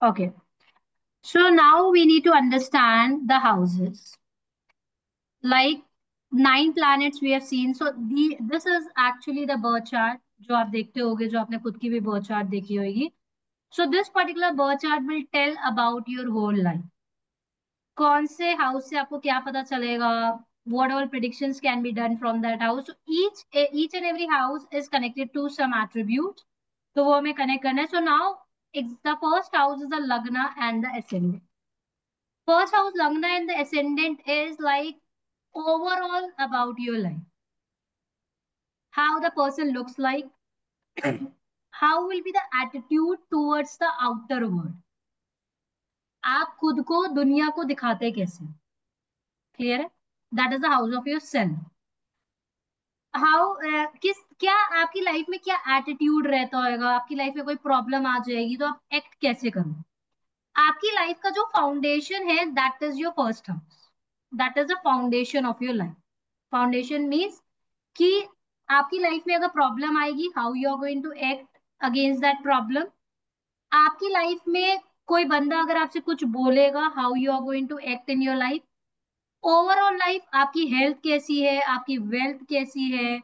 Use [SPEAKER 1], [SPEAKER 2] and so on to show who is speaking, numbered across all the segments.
[SPEAKER 1] Okay. So now we need to understand the houses. Like 9 planets we have seen. So this is actually the birth chart जो आप देखते होगे, जो आपने खुद की भी birth chart देखी होगी. So this particular birth chart will tell about your whole life. कौन से हाउस से आपको क्या पता चलेगा, what all predictions can be done from that house. So each and every house is connected to some attribute. तो वो हमें connect करना है. So now the first house is the lagna and the ascendant. First house lagna and the ascendant is like overall about your life, how the person looks like, how will be the attitude towards the outer world, आप खुद को दुनिया को दिखाते कैसे. Clear है. That is the house of your self. How किस क्या आपकी लाइफ में क्या एटीट्यूड रहता होगा, आपकी लाइफ में कोई प्रॉब्लम आ जाएगी तो आप एक्ट कैसे करो. आपकी लाइफ का जो फाउंडेशन है that is your first house. That is the foundation of your life. Foundation means कि आपकी लाइफ में अगर प्रॉब्लम आएगी, how you are going to act against that problem. आपकी लाइफ में कोई बंदा अगर आपसे कुछ बोलेगा, how you are going to act in your life. Overall life, आपकी हेल्थ कैसी है, आपकी वेल्थ कैसी है,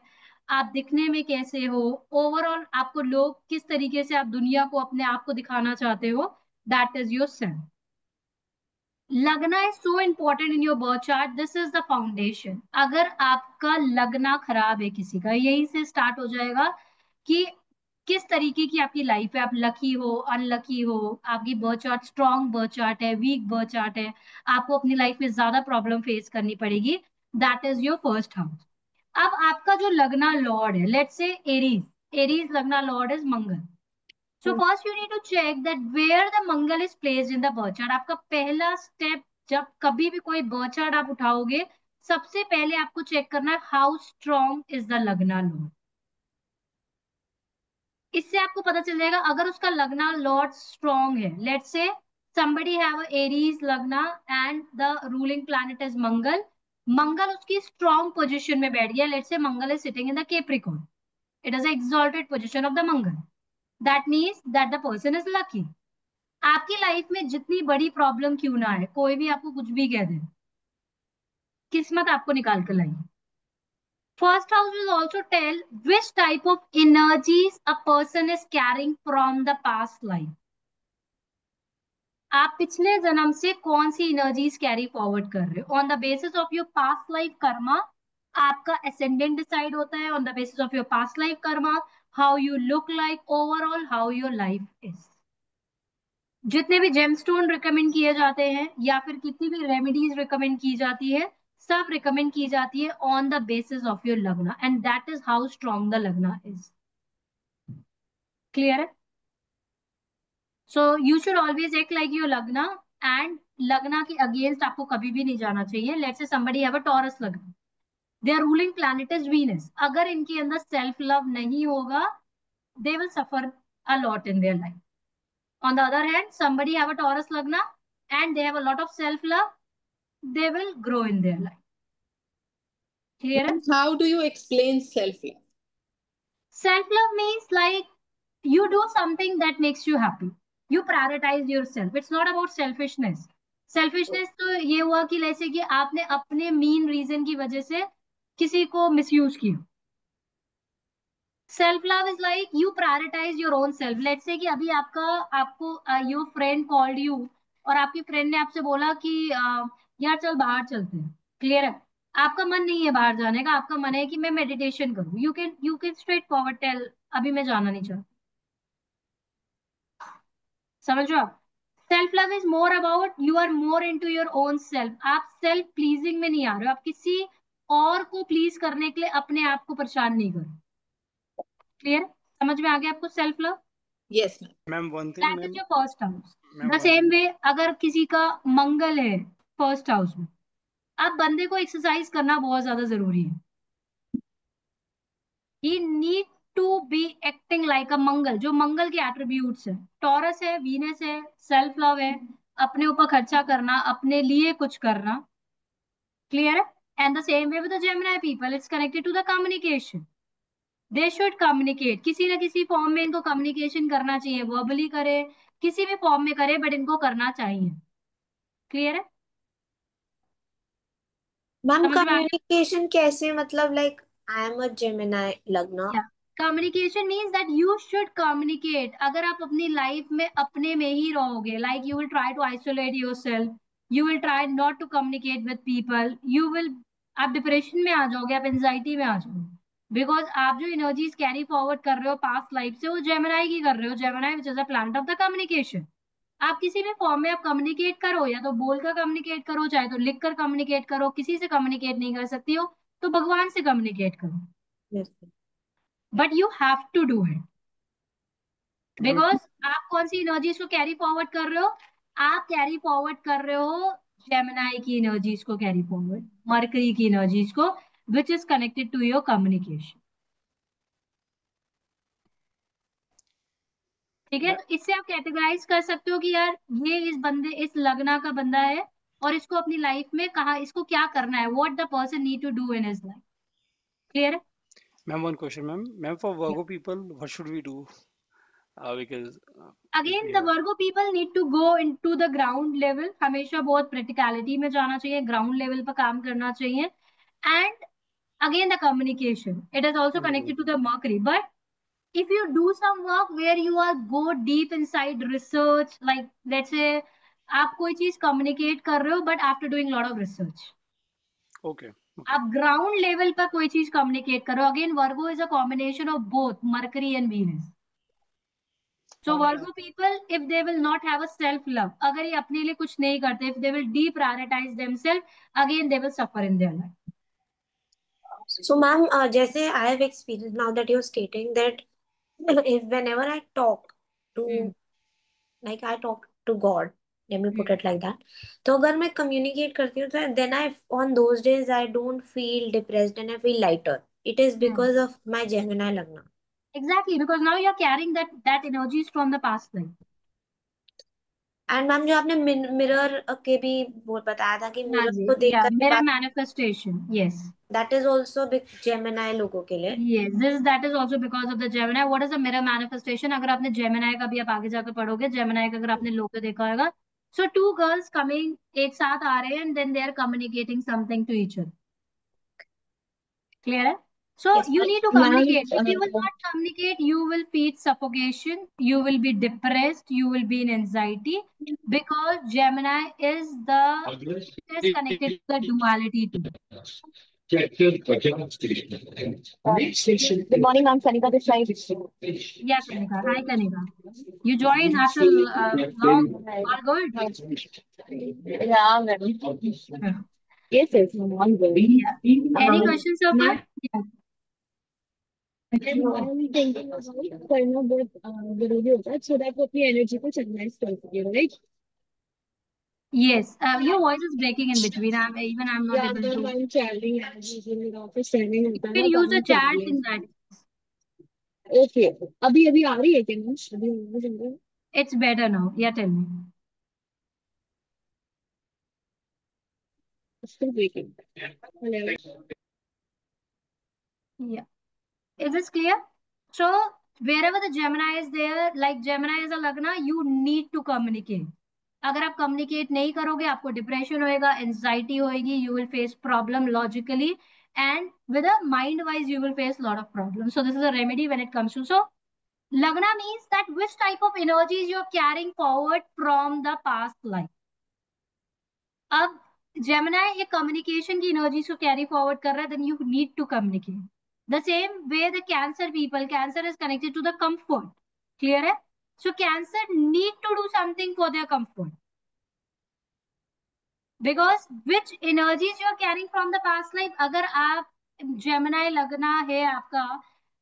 [SPEAKER 1] आप दिखने में कैसे हो, ओवरऑल आपको लोग किस तरीके से, आप दुनिया को अपने आप को दिखाना चाहते हो, दैट इज योर सेल्फ. लगना is so important in your birth chart. This is the foundation. अगर आपका लगना खराब है किसी का, यही से स्टार्ट हो जाएगा कि किस तरीके की आपकी लाइफ है, आप लकी हो, अनलकी हो, आपकी birth chart strong birth chart है, वीक बर्थ चार्ट है, आपको अपनी लाइफ में ज्यादा प्रॉब्लम फेस करनी पड़ेगी. That is your first house. अब आपका जो लगना लॉर्ड है, लेट्स से एरीज. एरीज लगना Lord is Mangal. So first you need to check that where the Mangal is placed in the birth chart. आपका पहला स्टेप, जब कभी भी कोई birth chart आप उठाओगे, सबसे पहले आपको चेक करना है how strong is the Lagna Lord. इससे आपको पता चल जाएगा अगर उसका लग्ना लॉर्ड स्ट्रॉन्ग है. लेट्स से somebody have a Aries लग्ना and the ruling planet is मंगल. मंगल उसकी स्ट्रॉन्ग पोजिशन में बैठ गया. Let's say Mangal is sitting in the Capricorn. It is the exalted position of the Mangal. That means that the person is lucky. आपकी life में जितनी बड़ी problem क्यों ना है, कोई भी आपको कुछ भी कह दे, किस्मत आपको निकाल कर लाएगी. First house will also tell which type of energies a person is carrying from the past life. आप पिछले जन्म से कौन सी एनर्जीज कैरी फॉरवर्ड कर रहे हो. On the basis of your past life Karma आपका असेंडेंट डिसाइड होता है. On the basis of your past life Karma, how you look like, overall how your life is. जितने भी जेमस्टोन रिकमेंड किए जाते हैं या फिर कितनी भी रेमेडीज रिकमेंड की जाती है, सब रिकमेंड की जाती है on the basis of your lagna, and that is how strong the lagna is. Clear है. So you should always act like your lagna, and lagna के अगेंस्ट आपको कभी भी नहीं जाना चाहिए. Let's say somebody have a Taurus lagna, their ruling planet is Venus. अगर इनके अंदर सेल्फ लव नहीं होगा, they will suffer a lot in their life. On the other hand, somebody have a Taurus Lagna and they have a lot of self-love, they will grow in their life. Clear?
[SPEAKER 2] How do you explain self-love?
[SPEAKER 1] Self-love means like you do something that makes you happy. You prioritize yourself. It's not about selfishness. Selfishness तो ये हुआ कि जैसे कि आपने अपने mean reason की वजह से किसी को मिसयूज किया. Self love is like you prioritise your own self. Let's say कि अभी आपको योर फ्रेंड कॉल्ड यू और आपकी फ्रेंड ने आपसे बोला कि यार चल बाहर चलते हैं. क्लियर है. आपका मन नहीं है बाहर जाने का, आपका मन है कि मैं मेडिटेशन करूं. You can straightforward tell अभी मैं जाना नहीं चाहता. समझो आप. Self love is more about you are more into your own self. आप सेल्फ प्लीजिंग में नहीं आ रहे हो. आप किसी और को प्लीज करने के लिए अपने आप को परेशान नहीं करो. क्लियर. समझ में आ गया आपको self love.
[SPEAKER 2] Yes, ma'am.
[SPEAKER 3] Ma'am one thing
[SPEAKER 1] that is
[SPEAKER 3] ma'am.
[SPEAKER 1] Your first house.
[SPEAKER 3] Ma'am
[SPEAKER 1] the
[SPEAKER 3] one
[SPEAKER 1] same
[SPEAKER 3] thing.
[SPEAKER 1] वे अगर किसी का मंगल है फर्स्ट हाउस में, अब बंदे को एक्सरसाइज करना बहुत ज्यादा जरूरी है. He need to be acting like a Mangal. जो मंगल के एट्रीब्यूट्स है, टॉरस है, वीनस है, सेल्फ लव है, अपने ऊपर खर्चा करना, अपने लिए कुछ करना. क्लियर है. And the same way with the Gemini people, it's connected to the communication. They should communicate, किसी ना किसी फॉर्म में इनको कम्युनिकेशन करना चाहिए, वर्बली करे, किसी भी फॉर्म में करे, बट इनको करना चाहिए। क्लियर है?
[SPEAKER 3] मैम
[SPEAKER 1] समझ में आ गया?
[SPEAKER 3] कम्युनिकेशन कैसे, मतलब like I am a Gemini लग्न।
[SPEAKER 1] या communication means that you should communicate. अगर आप अपनी लाइफ में अपने में ही रहोगे, like you will try to isolate yourself, you will try not to communicate with people, you will, आप डिप्रेशन में आ जाओगे, आप एंजाइटी में आ जाओगे। बिकॉज आप जो एनर्जीज कैरी फॉरवर्ड कर रहे हो पास्ट लाइफ से, वो जेमिनाई की कर रहे हो, Gemini which is a planet of the communication. आप किसी भी फॉर्म में आप कम्युनिकेट करो, या तो बोलकर कम्युनिकेट करो, चाहे तो लिख कर कम्युनिकेट करो, किसी से कम्युनिकेट नहीं कर सकती हो तो भगवान से कम्युनिकेट करो, but you have to do it. Because आप कौन सी एनर्जीज को कैरी फॉरवर्ड कर रहे हो? आप कैरी फॉरवर्ड कर रहे हो जेमिनाई की एनर्जीज को, कैरी फॉरवर्ड मरकरी की एनर्जीज को, which is connected to your communication. ठीक है, तो इससे आप कैटेगराइज कर सकते हो कि यार ये इस बंदे, इस लगना का बंदा है, और इसको अपनी लाइफ में कहा, इसको क्या करना है, what the person need to do in his life. Clear है?
[SPEAKER 4] Ma'am, one question, ma'am. Ma'am, for Virgo people, what should we do? Because if
[SPEAKER 1] again
[SPEAKER 4] we
[SPEAKER 1] the
[SPEAKER 4] have,
[SPEAKER 1] Virgo people need to go in to the ground level, हमेशा बहुत practicality में जाना चाहिए, ground level पर काम करना चाहिए। And again the communication, it is also
[SPEAKER 4] okay,
[SPEAKER 1] connected to the mercury, but if you do some work where you are go deep inside research, like let's say आप कोई चीज कम्युनिकेट कर रहे हो but after doing lot of research,
[SPEAKER 4] okay, okay.
[SPEAKER 1] आप ground level पर कोई चीज कम्युनिकेट करो, again Virgo is a combination of both mercury and Venus. So Virgo people, if they will not have a self love, अगर ये अपने लिए कुछ नहीं करते, if they will deprioritize themselves, again they will suffer in their life.
[SPEAKER 3] So ma'am जैसे I have experience now that you are stating that if whenever I talk to,
[SPEAKER 1] Hmm.
[SPEAKER 3] like I talk to God, let me put
[SPEAKER 1] Hmm.
[SPEAKER 3] it like that, तो अगर मैं communicate करती हूँ तो then I, on those days I don't feel depressed and I feel lighter. It is
[SPEAKER 1] Hmm.
[SPEAKER 3] because of my Gemini Lagna.
[SPEAKER 1] Exactly, because now you're carrying that energies from the past life.
[SPEAKER 3] And ma'am जो आपने mirror के भी वो बताया था कि
[SPEAKER 1] हाँ
[SPEAKER 3] mirror
[SPEAKER 1] जी,
[SPEAKER 3] को देख
[SPEAKER 1] yeah,
[SPEAKER 3] कर के
[SPEAKER 1] mirror
[SPEAKER 3] बात,
[SPEAKER 1] manifestation, yes.
[SPEAKER 3] That is also big Gemini लोगों के लिए।
[SPEAKER 1] Yes, that is also because of the Gemini. What is a mirror manifestation? अगर आपने Gemini का भी आप आगे जाकर पढ़ोगे, Gemini का अगर आपने लोग देखा होगा, so two girls coming एक साथ आ रहे हैं and then they are communicating something to each other. Clear है? So
[SPEAKER 3] yes
[SPEAKER 1] you need to
[SPEAKER 3] ma'am.
[SPEAKER 1] communicate. If you will not communicate, you will feel suffocation, you will be depressed, you will be in anxiety, because Gemini is connected to the duality too.
[SPEAKER 5] Good morning, I'm Sanika this side.
[SPEAKER 1] Yeah, Kanika. Hi, Kanika. You joined after long. All good?
[SPEAKER 5] Yeah, madam.
[SPEAKER 1] Yeah.
[SPEAKER 5] Yes, yes, I'm all good.
[SPEAKER 1] Yeah. Any questions so far?
[SPEAKER 5] Ma'am,
[SPEAKER 1] Yeah.
[SPEAKER 5] I'm thinking about करना बहुत जरूरी होता है so that वो अपनी energy को channelise कर सके, right?
[SPEAKER 1] Yes. Your voice is breaking in between. I'm not
[SPEAKER 5] Yeah,
[SPEAKER 1] able
[SPEAKER 5] ma'am
[SPEAKER 1] to.
[SPEAKER 5] I'm traveling as usual, मेरा ऑफिस टाइमिंग
[SPEAKER 1] You
[SPEAKER 5] होता है
[SPEAKER 1] can
[SPEAKER 5] ना तो
[SPEAKER 1] use a
[SPEAKER 5] I'm
[SPEAKER 1] chat
[SPEAKER 5] traveling.
[SPEAKER 1] in that.
[SPEAKER 5] Okay, अभी अभी आ रही है क्या मैम? अभी आवाज आ रही है?
[SPEAKER 1] It's better now. Yeah, tell me.
[SPEAKER 5] Still breaking. Hello.
[SPEAKER 1] Yeah. Is this clear? So wherever the Gemini is there, like Gemini is a Lagna, you need to communicate. अगर आप कम्युनिकेट नहीं करोगे, आपको डिप्रेशन होएगा, एंजाइटी होएगी, you will face problem logically, and with a mind wise you will face lot of problem. So this is a remedy when it comes to. So lagna means that which type of energies you are carrying forward from the past life. अब Gemini एक communication की energies को carry forward कर रहा है, then you need to communicate. The same way the cancer people, cancer is connected to the comfort. Clear है? So cancer need to do something for their comfort, because which energies you are carrying from the past life. अगर आप Gemini लगना है आपका,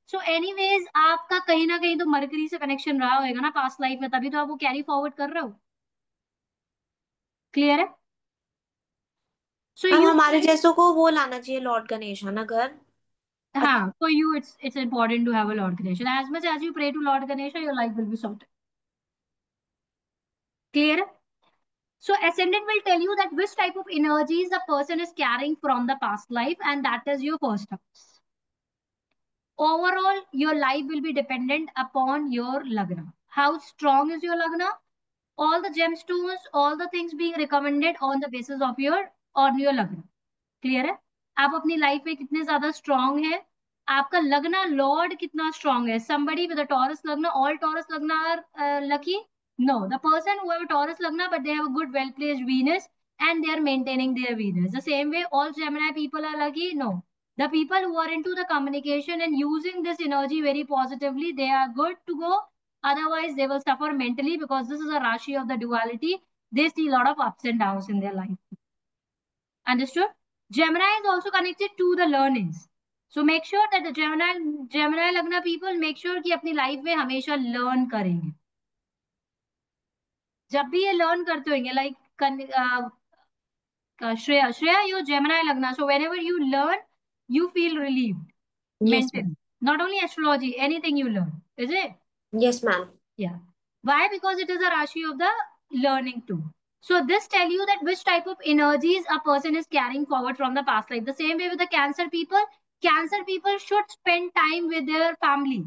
[SPEAKER 1] so anyways आपका कहीं ना कहीं तो मरकरी से कनेक्शन रहा होगा ना पास्ट लाइफ में, तभी तो आप वो कैरी फॉरवर्ड कर रहे हो. क्लियर है? सो
[SPEAKER 3] मैम
[SPEAKER 1] यू,
[SPEAKER 3] हमारे जैसों को वो लाना चाहिए लॉर्ड गणेश है ना घर।
[SPEAKER 1] हाँ, for you it's important to have a Lord Ganesha. As much as you pray to Lord Ganesha, your life will be sorted. Clear? So ascendant will tell you that which type of energies the person is carrying from the past life, and that is your first house. Overall, your life will be dependent upon your lagna. How strong is your lagna? All the gemstones, all the things being recommended on the basis of your lagna. Clear है? आप अपनी life में कितने ज्यादा strong है, आपका लगना Lord कितना स्ट्रांग है. somebody with a Taurus lagna, all Taurus lagna are lucky? No, the person who have a Taurus lagna but they have a good well placed Venus and they are maintaining their Venus. The same way all Gemini people are lucky? No. The people who are into the communication and using this energy very positively, they are good to go. Otherwise they will suffer mentally because this is a Rashi of the duality. They see a lot of ups and downs in their life. Understood? Gemini is also connected to the learnings. So make sure that the Gemini Lagna people make sure कि अपनी life में हमेशा learn करेंगे. जब भी ये learn करते होंगे, like Shreya, you're Gemini Lagna. So whenever you learn, you feel relieved
[SPEAKER 3] Yes,
[SPEAKER 1] mentally.
[SPEAKER 3] ma'am.
[SPEAKER 1] Not only astrology, anything you learn. Is it?
[SPEAKER 3] Yes, ma'am.
[SPEAKER 1] Yeah. Why? Because it is a Rashi of the learning too. So this tell you that which type of energies a person is carrying forward from the past life. The same way with the Cancer people should spend time with their family.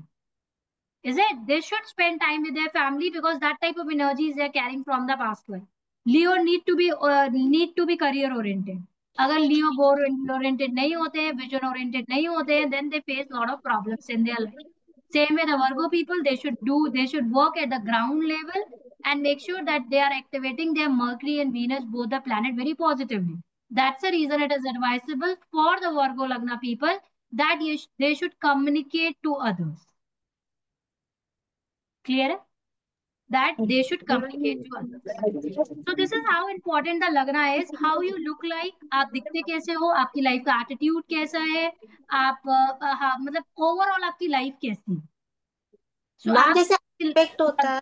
[SPEAKER 1] Is it? They should spend time with their family because that type of energies they are carrying from the past life. Leo need to be career oriented. अगर Leo goal oriented नहीं होते हैं, vision oriented नहीं होते हैं, then they face a lot of problems in their life. Same with the Virgo people, they should work at the ground level and make sure that they are activating their Mercury and Venus, both the planet, very positively. That's the reason it is advisable for the Virgo Lagna people that they should communicate to others. Clear? That they should communicate to others. So this is how important the Lagna is. How you look like, आप दिखते कैसे हो, आपकी life का attitude कैसा है, आप मतलब ओवरऑल आपकी लाइफ कैसी है. So
[SPEAKER 3] मैम
[SPEAKER 1] आप
[SPEAKER 3] जैसे एस्पेक्ट होता है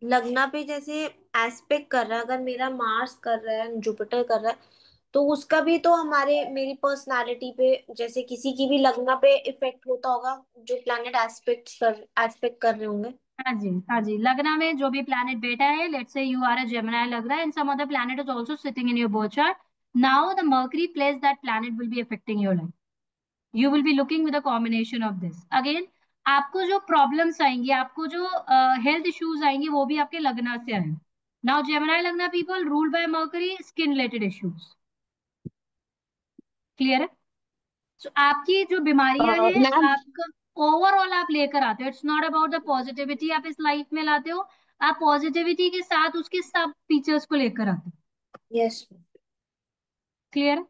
[SPEAKER 3] लगना पे, जैसे एस्पेक्ट कर रहा है, अगर मेरा मार्स कर रहा है, जुपिटर कर रहा है, तो उसका भी तो मेरी पर्सनालिटी पे, जैसे किसी की भी लगना पे इफेक्ट होता होगा, जो प्लैनेट एस्पेक्ट कर रहे होंगे.
[SPEAKER 1] हाँ जी, हाँ जी. लग्ना में जो भी प्लैनेट बैठा है, let's say you are a Gemini lagna and some other planet is also sitting in your birth chart. Now the Mercury place that planet will be affecting your life. You will be looking with a combination of this. Again आपको जो problems आएंगी, आपको जो health issues आएंगे, वो भी आपके लगना से आए. नाउ जेमिनी लगना people ruled by mercury, skin related issues. Clear है? सो आपकी जो बीमारियां हैं,
[SPEAKER 5] मैम
[SPEAKER 1] आपका ओवरऑल आप लेकर आते हो. It's not about the positivity आप इस लाइफ में लाते हो, आप पॉजिटिविटी के साथ उसके सब फीचर्स को लेकर आते हो.
[SPEAKER 3] Yes
[SPEAKER 1] clear?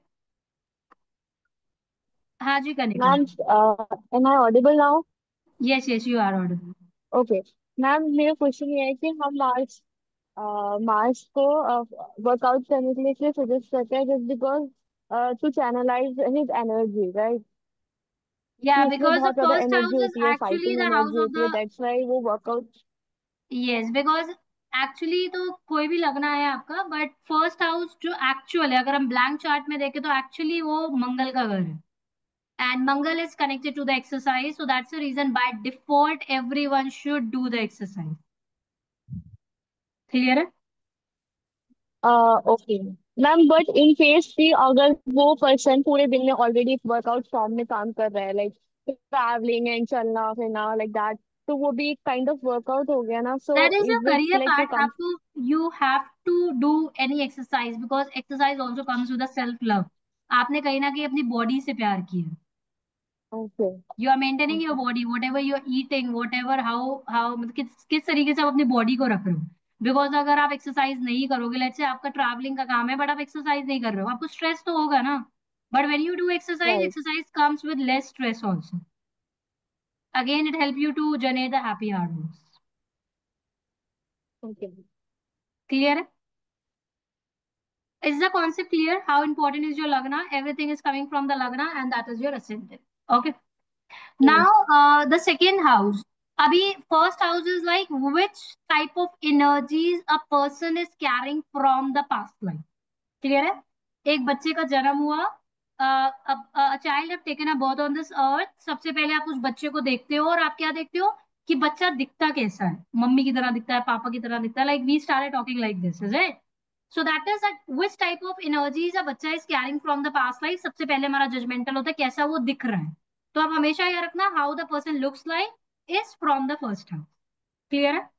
[SPEAKER 1] हाँ जी, Kanika.
[SPEAKER 5] Ma'am am I audible now?
[SPEAKER 1] Yes yes, you are audible.
[SPEAKER 5] Okay ma'am, मेरा क्वेश्चन ये है कि हम मार्स को वर्कआउट करने के लिए इसलिए सजेस्ट करते हैं just because to channelize his energy, right?
[SPEAKER 1] या
[SPEAKER 5] कि उसमें
[SPEAKER 1] बिकॉज द
[SPEAKER 5] बहुत ज्यादा
[SPEAKER 1] फर्स्ट
[SPEAKER 5] एनर्जी
[SPEAKER 1] हाउस इज
[SPEAKER 5] होती है,
[SPEAKER 1] actually
[SPEAKER 5] fighting
[SPEAKER 1] the house
[SPEAKER 5] energy
[SPEAKER 1] of
[SPEAKER 5] होती है,
[SPEAKER 1] द.
[SPEAKER 5] दैट्स व्हाई वो वर्कआउट.
[SPEAKER 1] यस, बिकॉज एक्चुअली तो कोई भी लगना है आपका, बट फर्स्ट हाउस जो एक्चुअल है, अगर हम ब्लैंक चार्ट में देखें तो एक्चुअली वो मंगल का घर है. And Mangal is connected to the exercise, so that's the reason by default everyone should do the exercise. Clear?
[SPEAKER 5] Okay ma'am, but in case कि अगर वो पर्सन पूरे दिन में ऑलरेडी वर्कआउट फॉर्म में काम कर रहा है, लाइक ट्रैवलिंग एंड चलना फिरना लाइक दैट, तो वो भी एक काइंड ऑफ वर्कआउट हो गया ना. सो
[SPEAKER 1] That is your
[SPEAKER 5] is it
[SPEAKER 1] career
[SPEAKER 5] like
[SPEAKER 1] part.
[SPEAKER 5] ए कम.
[SPEAKER 1] आपको you have to do any exercise because exercise also comes with a self love. आपने कहीं ना कहीं अपनी बॉडी से प्यार किया.
[SPEAKER 5] Okay.
[SPEAKER 1] You are maintaining your body, whatever you are eating, whatever how मतलब किस तरीके से आप अपनी बॉडी को रख रहे हो. बिकॉज अगर आप एक्सरसाइज नहीं करोगे, लेट्स से आपका ट्रैवलिंग का काम है बट आप एक्सरसाइज नहीं कर रहे हो, आपको स्ट्रेस तो होगा ना. But when you do exercise,
[SPEAKER 5] right.
[SPEAKER 1] Exercise comes with less stress also. Again, it help you to generate the happy hormones.
[SPEAKER 5] Okay.
[SPEAKER 1] Clear? Is the concept clear? How important is your lagna? Everything is coming from the lagna, and that is your ascendant. Okay. Now, the second house. Abhi, first house is like which type of energies a person is carrying from the past life. Clear है? एक बच्चे का जन्म हुआ. A child have taken a birth on this earth. सबसे पहले आप उस बच्चे को देखते हो और आप क्या देखते हो कि बच्चा दिखता कैसा है. मम्मी की तरह दिखता है, पापा की तरह दिखता है. Like we started talking like this, is it? So that is that which type of energies a बच्चा is carrying from the past life. सबसे पहले हमारा judgmental होता है कैसा वो दिख रहा है. तो आप हमेशा याद रखना, how the person looks like is from the first house. Clear है?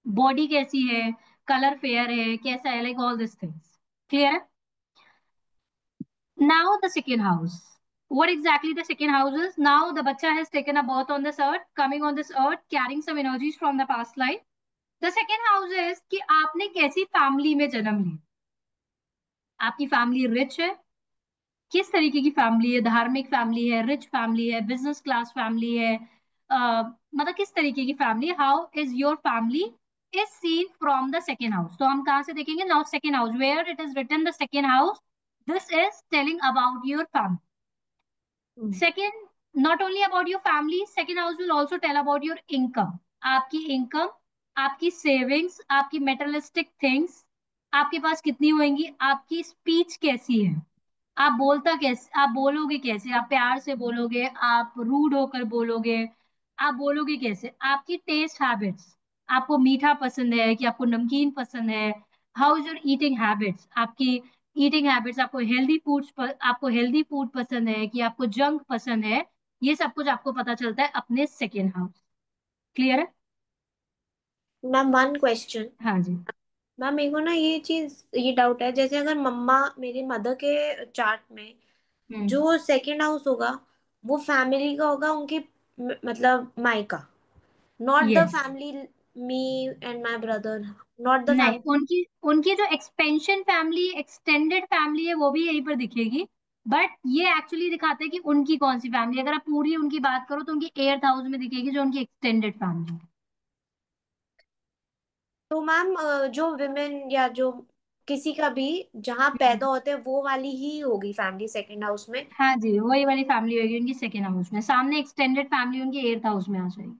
[SPEAKER 1] बॉडी कैसी है, कलर फेयर है, कैसा है, like all this things. Clear है? Now the second house. What exactly the second house is? Now the bacha has taken a birth on this earth, coming on this earth, carrying some energies from the past life. The second house is कि आपने कैसी family में जन्म लिया। आपकी family rich है, किस तरीके की फैमिली है, धार्मिक फैमिली है, रिच फैमिली है, बिजनेस क्लास फैमिली है, मतलब किस तरीके की family, how is your family is seen from the second house. तो हम कहाँ से देखेंगे? Now second house, where it is written the second house, this is telling about your family. Second, not only about your family, second house will also tell about your income. आपकी income, आपकी savings, आपकी materialistic things, आपके पास कितनी होंगी, आपकी speech कैसी है, आप बोलता कैसे, आप बोलोगे कैसे, आप प्यार से बोलोगे, आप रूड होकर बोलोगे, आप बोलोगे कैसे, आपकी टेस्ट हैबिट्स, आपको मीठा पसंद है कि आपको नमकीन पसंद है, how is your eating habits, आपकी ईटिंग हैबिट्स, आपको हेल्दी फूड पसंद है कि आपको जंक पसंद है, ये सब कुछ आपको पता चलता है अपने सेकेंड हाउस। क्लियर है?
[SPEAKER 3] Ma'am one question.
[SPEAKER 1] हाँ जी।
[SPEAKER 3] मैम मेरे को ना ये डाउट है, जैसे अगर मम्मा मेरी मदर के चार्ट में
[SPEAKER 1] हम्म।
[SPEAKER 3] जो सेकंड हाउस होगा वो फैमिली का होगा, उनकी मतलब मायका, not the
[SPEAKER 1] yes.
[SPEAKER 3] Family, me and my brother, not the
[SPEAKER 1] नहीं,
[SPEAKER 3] फैमिली।
[SPEAKER 1] उनकी उनकी जो एक्सपेंशन फैमिली, एक्सटेंडेड फैमिली है, वो भी यहीं पर दिखेगी। बट ये एक्चुअली दिखाते हैं कि उनकी कौन सी फैमिली, अगर आप पूरी उनकी बात करो तो उनकी एट्थ हाउस में दिखेगी जो उनकी एक्सटेंडेड फैमिली है।
[SPEAKER 3] तो मैम जो विमेन या जो किसी का भी जहाँ पैदा होते हैं वो वाली ही होगी फैमिली सेकंड हाउस में।
[SPEAKER 1] हाँ जी, वही वाली फैमिली होगी उनकी सेकेंड हाउस में, सामने एक्सटेंडेड फैमिली उनकी एट्थ हाउस में आ जाएगी।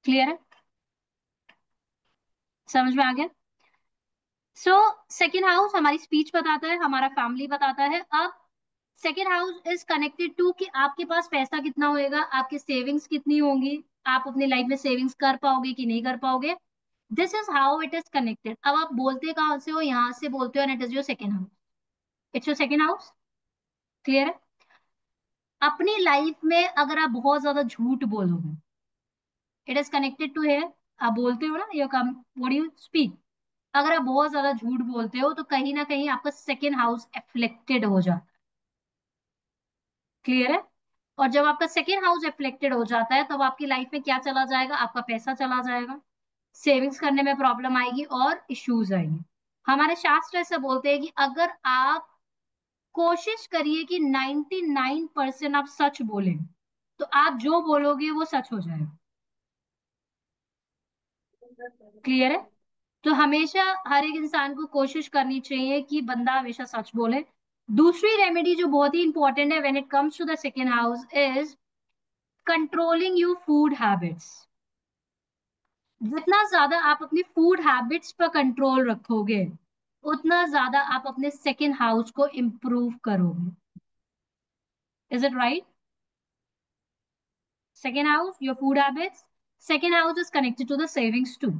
[SPEAKER 1] क्लियर है? समझ में आ गया? सो सेकेंड हाउस हमारी स्पीच बताता है, हमारा फैमिली बताता है। अब second house is connected to कि आपके पास पैसा कितना होएगा, आपकी सेविंग्स कितनी होंगी, आप अपनी लाइफ में सेविंग्स कर पाओगे कि नहीं कर पाओगे। This is how it is connected. अब आप बोलते कहाँ से हो? यहाँ से बोलते हो, and it is your second house. It's your second house. Clear है? अपनी लाइफ में अगर आप बहुत ज्यादा झूठ बोलोगे, it is connected to hair. आप बोलते हो ना, your come what you speak. अगर आप बहुत ज्यादा झूठ बोलते हो तो कहीं ना कहीं आपका सेकेंड हाउस एफ्लेक्टेड हो जाता है। क्लियर है? और जब आपका सेकेंड हाउस एफ्लेक्टेड हो जाता है तब आपकी लाइफ में क्या चला जाएगा? आपका पैसा चला जाएगा, सेविंग्स करने में प्रॉब्लम आएगी और इश्यूज आएंगे। हमारे शास्त्र ऐसे बोलते हैं कि अगर आप कोशिश करिए कि 99% आप सच बोलें, तो आप जो बोलोगे वो सच हो जाएगा। क्लियर है? तो हमेशा हर एक इंसान को कोशिश करनी चाहिए कि बंदा हमेशा सच बोले। दूसरी रेमेडी जो बहुत ही इंपॉर्टेंट है when it comes to the second house is controlling your food habits. जितना ज्यादा आप अपनी फूड हैबिट्स पर कंट्रोल रखोगे, उतना ज्यादा आप अपने सेकेंड हाउस को इंप्रूव करोगे। Is it right? Second house, your food habits. Second house is connected to the savings too.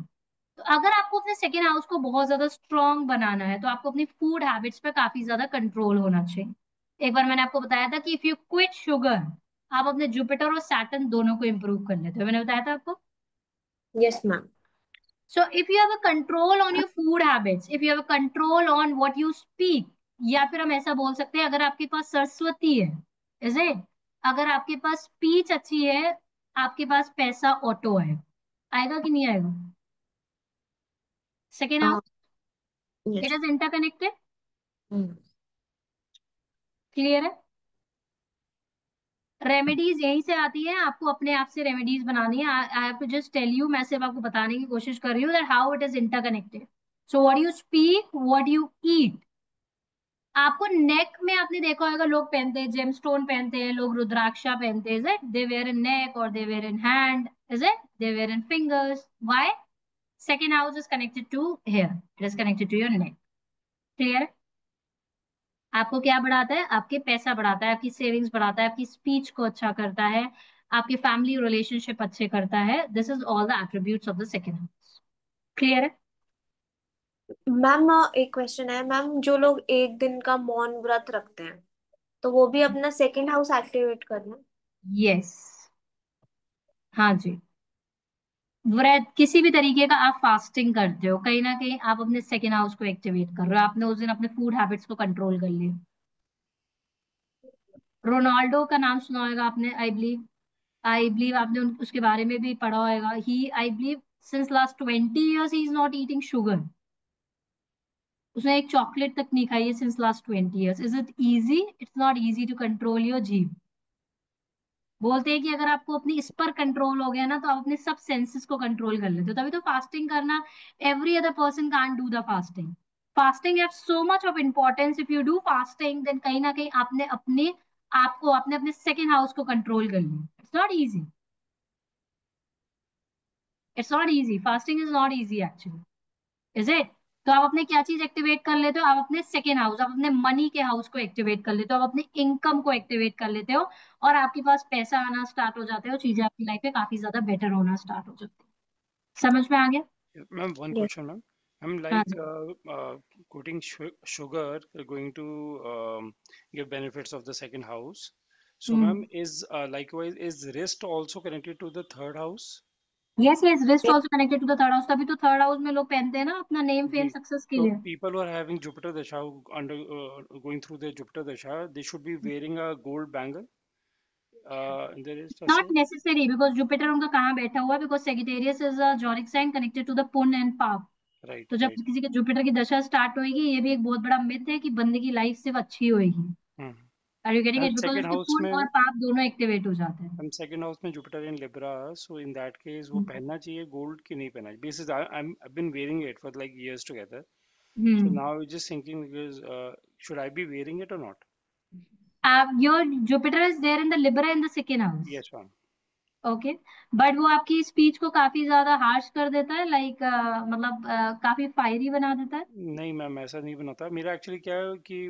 [SPEAKER 1] तो अगर आपको अपने सेकेंड हाउस को बहुत ज्यादा स्ट्रांग बनाना है तो आपको अपनी फूड हैबिट्स पे काफी ज्यादा कंट्रोल होना चाहिए। एक बार मैंने आपको बताया था कि इफ यू क्विट शुगर, आप अपने जुपिटर और सैटर्न दोनों को इंप्रूव कर लेते हो, मैंने बताया था आपको।
[SPEAKER 3] Yes ma'am.
[SPEAKER 1] So if you have a control on your food habits, if you have a control on what you speak, या फिर हम ऐसा बोल सकते हैं अगर आपके पास सरस्वती है, इज इट, अगर आपके पास स्पीच अच्छी है, आपके पास पैसा ऑटो है, आएगा कि नहीं आएगा? Second house, it
[SPEAKER 3] yes.
[SPEAKER 1] Is interconnected. Clear है? रेमेडीज यहीं से आती है, आपको अपने आप से रेमेडीज बनानी है। I have to just tell you, मैं सिर्फ आपको बताने की कोशिश कर रही हूँ that how it is interconnected. So what you speak, what you eat. आपको नेक में आपने देखा होगा लोग पहनते हैं, जेमस्टोन पहनते हैं लोग, रुद्राक्षा पहनते हैं, is it, they wear in neck और they wear in hand, is it, they wear in fingers. Why? Second house is connected to hair, it is connected to your neck. Clear? आपको क्या बढ़ाता है? आपके पैसा बढ़ाता है, आपकी सेविंग्स बढ़ाता है, आपकी स्पीच को अच्छा करता है, आपके फैमिली रिलेशनशिप अच्छे करता है। This is all the attributes of the second house. Clear है?
[SPEAKER 3] मैम एक क्वेश्चन है मैम, जो लोग एक दिन का मौन व्रत रखते हैं तो वो भी अपना सेकंड हाउस एक्टिवेट करना।
[SPEAKER 1] यस, हाँ जी। व्रत किसी भी तरीके का आप फास्टिंग करते हो, कहीं ना कहीं आप अपने सेकेंड हाउस को एक्टिवेट कर रहे हो। आपने उस दिन अपने फूड हैबिट्स को कंट्रोल कर लिया। रोनाल्डो का नाम सुना होगा आपने, आई बिलीव आपने उसके बारे में भी पढ़ा होगा। He I believe since last 20 years he is not eating sugar. उसने एक चॉकलेट तक नहीं खाई है since last 20 years। Is it easy? It's not easy to control your jeebh. बोलते हैं कि अगर आपको अपनी इस पर कंट्रोल हो गया ना, तो आप अपने सब सेंसेस को कंट्रोल कर लेते हो। तभी तो फास्टिंग करना, every other person can't do the fasting. Fasting have so much of importance. If you do fasting then कहीं ना कहीं आपने अपने आपको अपने अपने सेकेंड हाउस को कंट्रोल कर लिया। It's not easy, it's not easy, fasting is not easy actually, is it? तो आप अपने क्या चीज एक्टिवेट कर लेते हो? आप अपने सेकेंड हाउस, आप अपने मनी के हाउस को एक्टिवेट कर लेते हो, आप अपने इनकम को एक्टिवेट कर लेते हो, और आपके पास पैसा आना स्टार्ट हो जाता है, और चीजें आपकी लाइफ में काफी ज्यादा बेटर होना स्टार्ट हो जाती है। समझ में आ गया?
[SPEAKER 4] Ma'am, one
[SPEAKER 3] Yes.
[SPEAKER 4] question, ma'am. I'm
[SPEAKER 1] हाँ
[SPEAKER 4] like
[SPEAKER 1] ji.
[SPEAKER 4] quoting sugar going to give benefits of the second house. So, ma'am,
[SPEAKER 1] hmm.
[SPEAKER 4] is likewise is rest also connected to the third house?
[SPEAKER 1] Yes yes, wrist also connected to the third house. तभी तो third house में लोग पहनते हैं ना अपना name fame
[SPEAKER 4] जी.
[SPEAKER 1] Success के
[SPEAKER 4] So
[SPEAKER 1] लिए।
[SPEAKER 4] people who are having Jupiter Dasha under going through their Jupiter Dasha, they should be wearing a gold bangle in the wrist
[SPEAKER 1] not
[SPEAKER 4] also.
[SPEAKER 1] Necessary, because Jupiter उनका कहाँ बैठा हुआ है? Because Sagittarius is a zodiac sign connected to the पुन and पाप।
[SPEAKER 4] Right,
[SPEAKER 1] तो जब
[SPEAKER 4] right.
[SPEAKER 1] किसी के जुपिटर की दशा स्टार्ट होएगी, ये भी एक बहुत बड़ा मिथ है कि बंदे की लाइफ सिर्फ अच्छी होएगी।
[SPEAKER 4] Hmm.
[SPEAKER 1] Are you getting
[SPEAKER 4] Ma'am,
[SPEAKER 1] it? Because
[SPEAKER 4] second
[SPEAKER 1] उसके
[SPEAKER 4] house
[SPEAKER 1] पुण्य और
[SPEAKER 4] में
[SPEAKER 1] पाप दोनों एक्टिवेट हो जाते हैं।
[SPEAKER 4] हम सेकंड हाउस में Jupiter in Libra, so in that case वो
[SPEAKER 1] हम्म।
[SPEAKER 4] पहनना चाहिए गोल्ड की नहीं पहनना चाहिए? Basis I been wearing it for like years together, so
[SPEAKER 1] hmm.
[SPEAKER 4] now I'm just thinking because should I be wearing it or not?
[SPEAKER 1] आप your Jupiter is there in the Libra in the second house.
[SPEAKER 4] Yes, ma'am.
[SPEAKER 1] Okay, but वो आपकी speech को काफी ज्यादा harsh कर देता है, like मतलब काफी फायरी बना देता है।
[SPEAKER 4] नहीं मैम, ऐसा नहीं बनाता मेरा। एक्चुअली क्या है कि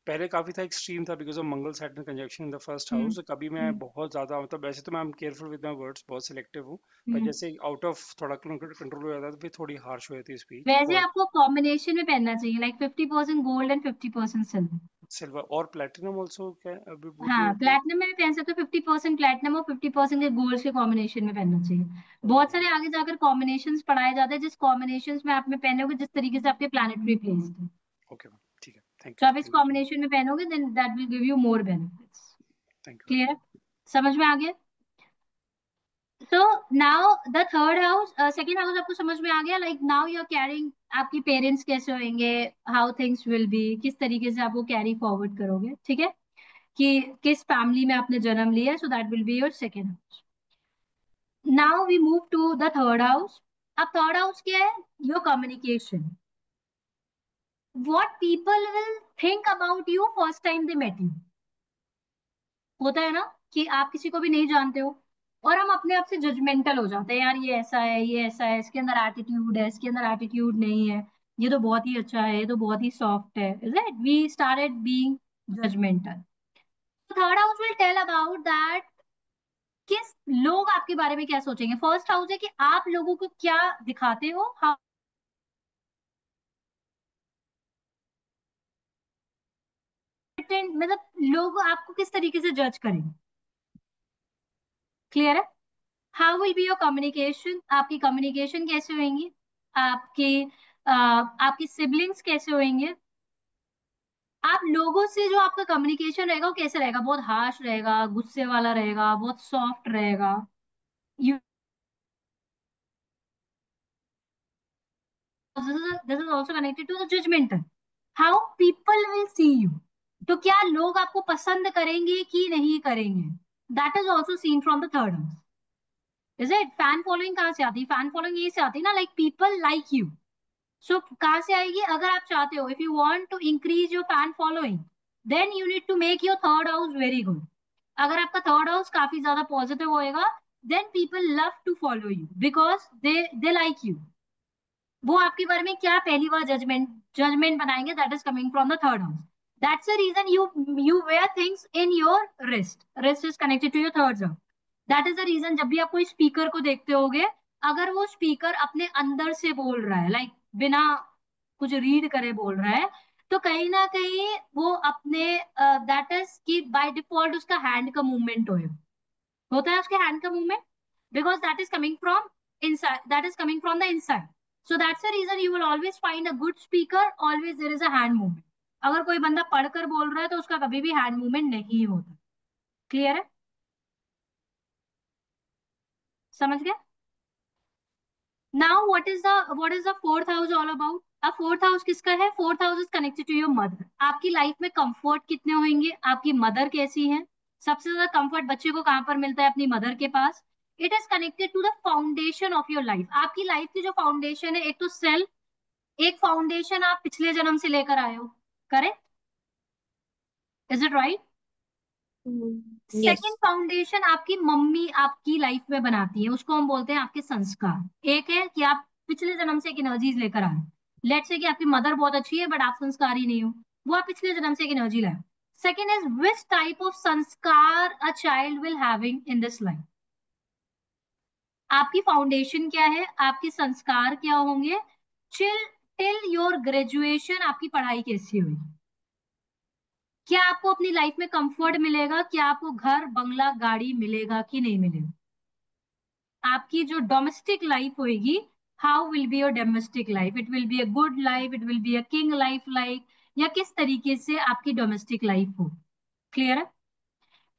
[SPEAKER 4] पहले काफ़ी था एक्सट्रीम था because of Mangal Saturn conjunction in the first
[SPEAKER 1] hmm.
[SPEAKER 4] House. कभी मैं
[SPEAKER 1] हम्म।
[SPEAKER 4] बहुत ज़्यादा मतलब, वैसे तो मैं केयरफुल विद माई वर्ड्स, बहुत सिलेक्टिव हूँ, पर
[SPEAKER 1] हम्म।
[SPEAKER 4] जैसे आउट ऑफ थोड़ा कंट्रोल हो जाता है तो फिर थोड़ी हार्श हो जाती है स्पीच।
[SPEAKER 1] वैसे
[SPEAKER 4] और
[SPEAKER 1] आपको कॉम्बिनेशन में पहनना चाहिए, like 50% gold and 50% silver.
[SPEAKER 4] Silver और प्लेटिनम ऑल्सो क्या अभी वुड बी
[SPEAKER 1] हाँ,
[SPEAKER 4] ओके?
[SPEAKER 1] प्लैटिनम में भी पहन सकते हो। 50% प्लैटिनम और 50% के गोल्ड के कॉम्बिनेशन में पहनना चाहिए। बहुत
[SPEAKER 4] ओके,
[SPEAKER 1] सारे आगे जाकर कॉम्बिनेशंस पढ़ाए जाते हैं, जिस कॉम्बिनेशंस में आप में पहनोगे, जिस तरीके से आपके प्लैनेटरी प्लेस्ड है।
[SPEAKER 4] ओके मैम, ठीक है,
[SPEAKER 1] तो आप इस
[SPEAKER 4] thank you so much,
[SPEAKER 1] combination में पहनोगे then that will give you more benefits.
[SPEAKER 4] Thank you.
[SPEAKER 1] Clear? समझ में आ गया? तो now the third house, second house आपको समझ में आ गया। Like now you are carrying, आपके पेरेंट्स कैसे होंगे, हाउ थिंग्स विल बी, किस तरीके से आप वो कैरी फॉरवर्ड करोगे, ठीक है? कि किस फैमिली में आपने जन्म लिया, so that will be your second house. Now we move to the third house. अब थर्ड हाउस क्या है? Your communication. What people will think about you first time they met you. होता है ना कि आप किसी को भी नहीं जानते हो, और हम अपने आप से जजमेंटल हो जाते हैं, यार ये ऐसा है, ये ऐसा है, इसके अंदर एटीट्यूड है, इसके अंदर एटीट्यूड नहीं है, ये तो बहुत ही अच्छा है, ये तो बहुत ही सॉफ्ट है। Is it? We started being judgmental. Third house will tell about that किस लोग आपके बारे में क्या सोचेंगे। फर्स्ट हाउस है कि आप लोगों को क्या दिखाते हो, हाउ, मतलब लोग आपको किस तरीके से जज करेंगे। क्लियर है? How will be your communication, आपकी कम्युनिकेशन कैसे होंगी, आपके आपकी सिबलिंग्स कैसे होंगे, आप लोगों से जो आपका कम्युनिकेशन रहेगा वो कैसे रहेगा? बहुत हार्श रहेगा, गुस्से वाला रहेगा, बहुत सॉफ्ट रहेगा? You, this is also connected to the judgmental. How people will see you, तो क्या लोग आपको पसंद करेंगे कि नहीं करेंगे? That is also seen from the third house. Is it? Fan following कहाँ से आती है? फैन फॉलोइंग यही से आती है ना, like people like you. So कहाँ से आएगी? अगर आप चाहते हो, if you want to increase your fan following, then you need to make your third house very good. अगर आपका थर्ड हाउस काफी ज्यादा पॉजिटिव होएगा, then people love to follow you because they like you. वो आपके बारे में क्या पहली बार जजमेंट बनाएंगे, that is coming from the third house. That's the reason you wear things in your wrist. Wrist is connected to your third house. That is the reason जब भी आप कोई स्पीकर को देखते होगे, अगर वो स्पीकर अपने अंदर से बोल रहा है, लाइक बिना कुछ रीड करे बोल रहा है, तो कहीं ना कहीं वो अपने दैट इज कि बाय डिफॉल्ट उसका हैंड का मूवमेंट होता है उसके हैंड का movement, because that is coming from inside, that is coming from the inside. So that's the reason you will always find a good speaker, always there is a hand movement. अगर कोई बंदा पढ़कर बोल रहा है तो उसका कभी भी हैंड मूवमेंट नहीं होता. क्लियर है? समझ गए? Now what is the fourth house all about? अब फोर्थ हाउस किसका है? Fourth house is connected to your mother. आपकी लाइफ में कंफर्ट कितने होंगे? आपकी मदर कैसी है? सबसे ज्यादा कंफर्ट बच्चे को कहां पर मिलता है? अपनी मदर के पास. It is connected to the foundation of your life. आपकी लाइफ की जो फाउंडेशन है, एक तो सेल्फ, एक फाउंडेशन आप पिछले जन्म से लेकर आए हो. Correct? Is it right?
[SPEAKER 3] Yes.
[SPEAKER 1] Second foundation आपकी मम्मी आपकी लाइफ में बनाती है, उसको हम बोलते हैं आपके संस्कार. एक है कि आप पिछले जन्म से एक एनर्जीज लेकर आए. लेट्स से कि आपकी मदर बहुत अच्छी है बट आप संस्कारी नहीं हो, वो आप पिछले जन्म से एक एनर्जी लाए. Second is which type of sanskar a child will having in this life. आपकी फाउंडेशन क्या है? आपके संस्कार क्या होंगे? चिल टिल योर ग्रेजुएशन आपकी पढ़ाई कैसी हुई? क्या आपको अपनी लाइफ में कंफर्ट मिलेगा? क्या आपको घर बंगला गाड़ी मिलेगा कि नहीं मिलेगा? आपकी जो डोमेस्टिक लाइफ होगी, how will be your domestic life? It will be a good life, it will be a king life like, या किस तरीके से आपकी डोमेस्टिक लाइफ हो? क्लियर है?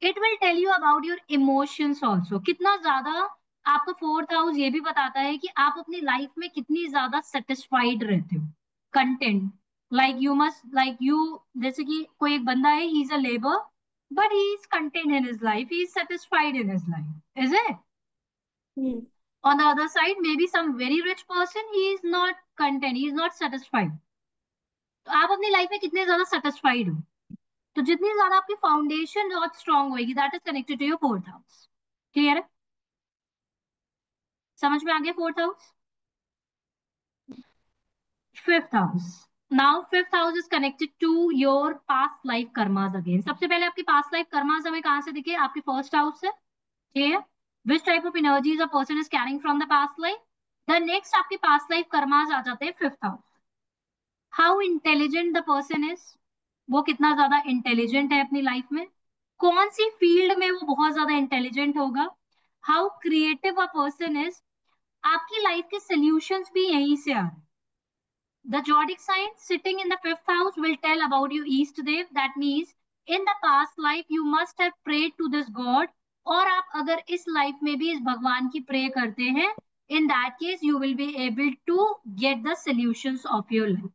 [SPEAKER 1] It will tell you about your emotions also. कितना ज्यादा आपका फोर्थ हाउस ये भी बताता है कि आप अपनी लाइफ में कितनी ज्यादा सेटिस्फाइड रहते हो. Content, like you must like you, जैसे कि कोई एक बंदा है, he is a labour but he is content in his life, he is satisfied in his life. Is it? On the other side, maybe some very rich person, he is not content, he is not satisfied. तो आप अपनी life में कितने ज्यादा satisfied हो? तो जितनी ज्यादा आपकी फाउंडेशन बहुत स्ट्रांग होगी, that is connected to your fourth house. Clear है? समझ में आ गया? Fourth house. Fifth house. Now fifth house is connected to your past life karmas again. सबसे पहले आपकी पास्ट लाइफ कर्मास हमें कहां से दिखे? आपके फर्स्ट हाउस से. Clear? Which type of energies a person is carrying from the past life. The next आपके पास्ट लाइफ कर्मास आ जाते हैं fifth house. How intelligent the person is, वो कितना ज्यादा इंटेलिजेंट है अपनी लाइफ में, कौन सी फील्ड में वो बहुत ज्यादा इंटेलिजेंट होगा. How creative a person is. आपकी लाइफ के सोल्यूशंस भी यहीं से आ रहे हैं. The zodiac sign sitting in the fifth house will tell about your East Dev. That means in the past life you must have prayed to this God. और आप अगर इस लाइफ में भी इस भगवान की प्रे करते हैं, in that case you will be able to get the solutions of your life.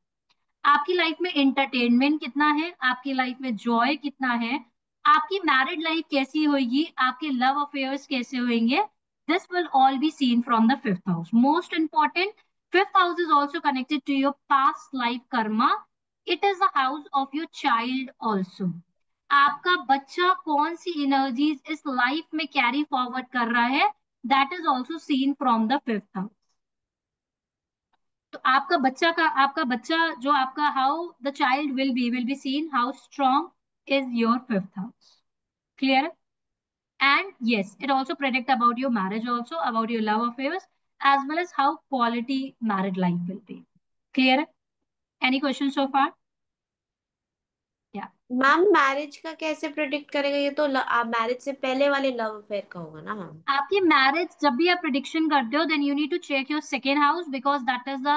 [SPEAKER 1] आपकी लाइफ में एंटरटेनमेंट कितना है? आपकी लाइफ में जॉय कितना है? आपकी मैरिड लाइफ कैसी होगी? आपके लव अफेयर्स कैसे होंगे? This will all be seen from the fifth house. Most important, fifth house is also connected to your past life karma. It is the house of your child also. आपका बच्चा कौन सी energies इस life में carry forward कर रहा है, that is also seen from the fifth house. तो आपका बच्चा जो आपका, how the child will be seen, how strong is your fifth house. Clear? And yes, it also predict about your marriage also, about your love affairs, as well as how quality married life will be. Clear? Any question so far? Yeah
[SPEAKER 3] ma'am marriage का कैसे predict करेगा? ये तो marriage से पहले वाले love affair का होगा ना मैम?
[SPEAKER 1] आपकी मैरिज जब भी आप प्रिडिक्शन करते हो, then you need to check your second house, because that is the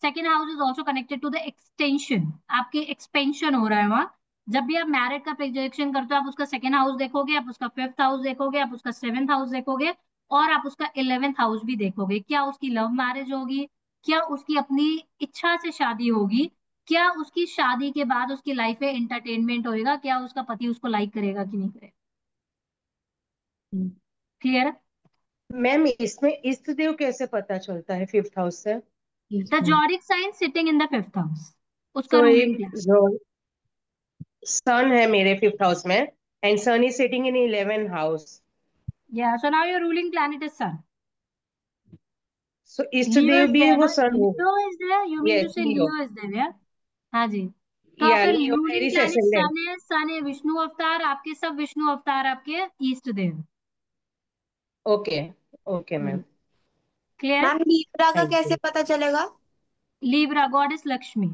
[SPEAKER 1] second house is also connected to the extension. आपके एक्सपेंशन हो रहा है वहां. जब भी आप मैरिड का प्रिडिक्शन करते हो, आप उसका सेकेंड हाउस देखोगे, आप उसका फिफ्थ हाउस देखोगे, आप उसका सेवेंथ हाउस देखोगे, और आप उसका 11th हाउस भी देखोगे. क्या उसकी लव मैरिज होगी? क्या उसकी अपनी इच्छा से शादी होगी? क्या उसकी शादी के बाद उसकी लाइफ में एंटरटेनमेंट होएगा? क्या उसका पति उसको लाइक करेगा कि नहीं करेगा? क्लियर?
[SPEAKER 6] मैम इसमें इष्ट देव कैसे पता चलता है फिफ्थ हाउस से?
[SPEAKER 1] The zodiac sign sitting in the fifth house, उसका
[SPEAKER 6] तो
[SPEAKER 1] रूलिंग
[SPEAKER 6] एक
[SPEAKER 1] क्या है?
[SPEAKER 6] सन है मेरे फिफ्थ हाउस में, and Sun is sitting in 11 house.
[SPEAKER 1] Yeah, so now your ruling planet is Sun.
[SPEAKER 6] So इष्ट
[SPEAKER 1] Leo
[SPEAKER 6] देव
[SPEAKER 1] is
[SPEAKER 6] भी
[SPEAKER 1] there,
[SPEAKER 6] वो
[SPEAKER 1] ना?
[SPEAKER 6] सन हो.
[SPEAKER 1] Leo is there. You mean to
[SPEAKER 6] yes
[SPEAKER 1] say
[SPEAKER 6] Leo.
[SPEAKER 1] Leo is there, yeah? हाँ जी. तो
[SPEAKER 6] या
[SPEAKER 1] आपका
[SPEAKER 6] लियो
[SPEAKER 1] ruling
[SPEAKER 6] Eris
[SPEAKER 1] planet
[SPEAKER 6] ascendant.
[SPEAKER 1] सन है. सन है विष्णु अवतार. आपके सब विष्णु अवतार आपके ईस्ट देव.
[SPEAKER 6] Okay. Okay ma'am.
[SPEAKER 1] Clear?
[SPEAKER 3] Ma'am Libra का
[SPEAKER 6] थैंक
[SPEAKER 3] कैसे
[SPEAKER 6] यू.
[SPEAKER 3] पता चलेगा?
[SPEAKER 1] Libra god is Lakshmi.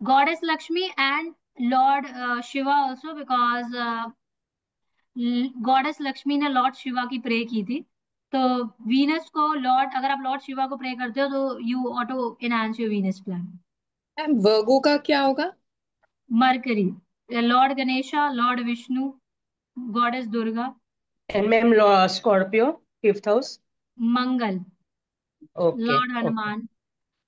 [SPEAKER 1] Goddess Lakshmi and Lord Shiva also, because goddess Lakshmi ने लॉर्ड शिवा की प्रे की थी। तो वीनस को लॉर्ड, अगर आप लॉर्ड शिवा को प्रे करते हो तो you ought to enhance your Venus plan.
[SPEAKER 2] Ma'am Virgo का क्या होगा?
[SPEAKER 1] Mercury, lord Ganesha, lord Vishnu, goddess Durga,
[SPEAKER 6] And ma'am, Scorpio, fifth house.
[SPEAKER 1] Mangal,
[SPEAKER 6] Okay,
[SPEAKER 1] lord
[SPEAKER 6] okay,
[SPEAKER 1] Hanuman,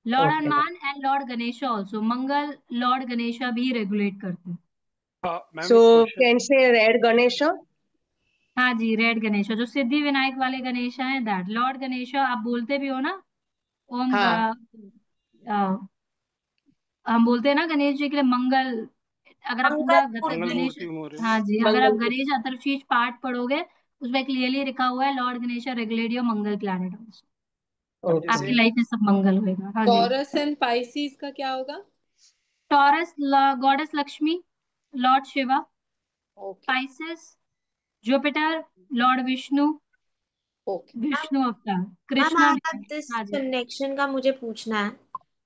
[SPEAKER 1] lord
[SPEAKER 6] okay, ma'am.
[SPEAKER 1] Hanuman and lord Ganesha also. Mangal lord Ganesha भी रेगुलेट करते हैं।
[SPEAKER 4] मैम एक
[SPEAKER 6] So
[SPEAKER 4] question.
[SPEAKER 6] can say red Ganesha.
[SPEAKER 1] हाँ जी, red Ganesha, जो सिद्धि विनायक वाले गणेशा हैं, दैट लॉर्ड गणेशा। आप बोलते भी हो ना ओम
[SPEAKER 6] हाँ,
[SPEAKER 1] हम बोलते हैं ना गणेश जी के लिए मंगल। अगर आप
[SPEAKER 3] मंगल
[SPEAKER 1] पूरा
[SPEAKER 4] मंगल
[SPEAKER 3] मूर्ति।
[SPEAKER 1] गणेश,
[SPEAKER 4] मूर्ति मोरे।
[SPEAKER 1] हाँ जी, अगर आप
[SPEAKER 6] Mangal.
[SPEAKER 1] गणेश अथर्वशीष पाठ पढ़ोगे उसमें क्लियरली लिखा हुआ है Lord Ganesh regulate your Mangal planet also.
[SPEAKER 4] अब
[SPEAKER 6] Okay.
[SPEAKER 1] आपकी
[SPEAKER 4] जैसे
[SPEAKER 1] लाइफ में सब मंगल होगा। हाँ जी।
[SPEAKER 2] टॉरस एंड पाइसिस का क्या होगा?
[SPEAKER 1] Taurus goddess Lakshmi, lord Shiva.
[SPEAKER 2] Okay
[SPEAKER 1] Pisces Jupiter, lord Vishnu,
[SPEAKER 2] okay.
[SPEAKER 1] Vishnu अवतार,
[SPEAKER 3] ma'am
[SPEAKER 1] Krishna
[SPEAKER 3] I have
[SPEAKER 1] divine.
[SPEAKER 3] This
[SPEAKER 1] हाँ जी।
[SPEAKER 3] कनेक्शन का मुझे पूछना है।